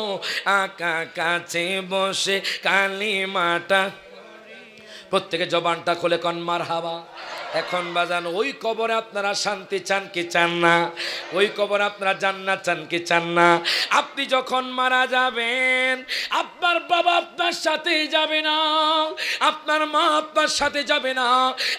আকা কাছে বসে কালিমাটা। প্রত্যেকে জবানটা খুলে কন মারহাবা। এখন বাজান ওই কবরে আপনারা শান্তি চান কি চান না? ওই কবরে আপনারা জান্নাত চান কি চান না? আপনি যখন মারা যাবেন, আপনার বাবা আপনার সাথে যাবে না, আপনার মা আপনার সাথে যাবে না,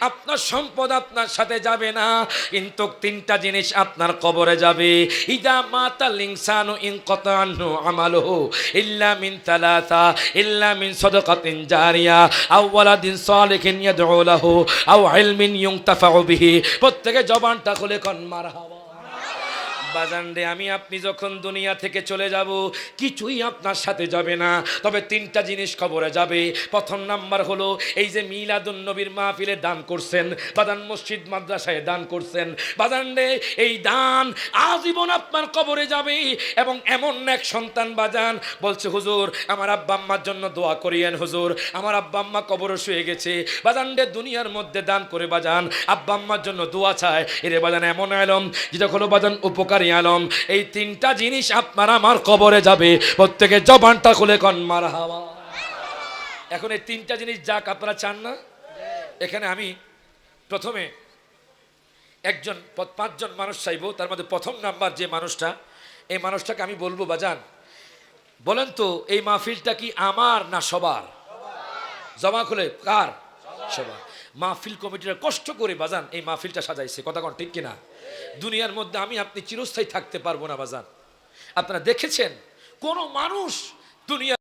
আপনার সম্পদ আপনার সাথে যাবে না, কিন্তু তিনটা জিনিস আপনার কবরে যাবে। ইদা মাতাল ইনসানু ইনকাতা আনহু আমালুহু ইল্লা মিন সালাসা, ইল্লা মিন সাদাকাতিন জারিয়া আও ওয়ালাদিন সালিহিন ইয়াদউ লাহু আও ইলমিন ইউনতাফাউ বিহি। প্রত্যেকে জবানটা খুলে কোন মারহাবা। বাজান রে, আমি আপনি যখন দুনিয়া থেকে চলে যাব, কিছুই আপনার সাথে যাবে না, তবে তিনটা জিনিস কবরে যাবে। প্রথম নাম্বার হলো এই যে মিলাদুন নবীর মাহফিলে দান করছেন, বাজান মসজিদ মাদ্রাসায় দান করছেন, বাজান রে এই দান আজীবন আপনার কবরে যাবে। এবং এমন এক সন্তান বাজান বলছে, হুজুর আমার আব্বা আম্মার জন্য দোয়া করিয়েন, হুজুর আমার আব্বা আম্মা কবরে শুয়ে গেছে, বাজান রে দুনিয়ার মধ্যে দান করে বাজান আব্বা আম্মার জন্য দোয়া চায়। এরে বাজান এমন আলম যেটা হলো বাজান উপকার আলম। এই তিনটা জিনিস আপনার আমার কবরে যাবে। প্রত্যেকে জবানটা খুলে কোন মারহাবা। এখন এই তিনটা জিনিস যাক, আপনারা চান না? এখানে আমি প্রথমে একজন পাঁচজন মানুষ চাইবো, তার মধ্যে প্রথম নাম্বার যে মানুষটা, এই মানুষটাকে আমি বলবো, বাজান বলেন তো এই মাহফিলটা কি আমার না সবার? জমা খুলে কার? সবার। মাহফিল কমিটিরা কষ্ট করে বাজান এই মাহফিলটা সাজাইছে, কথা কোন ঠিক কিনা? দুনিয়ার মধ্যে আমি আপনি চিরস্থায়ী থাকতে পারবো না বাজান। আপনারা দেখেছেন কোন মানুষ দুনিয়া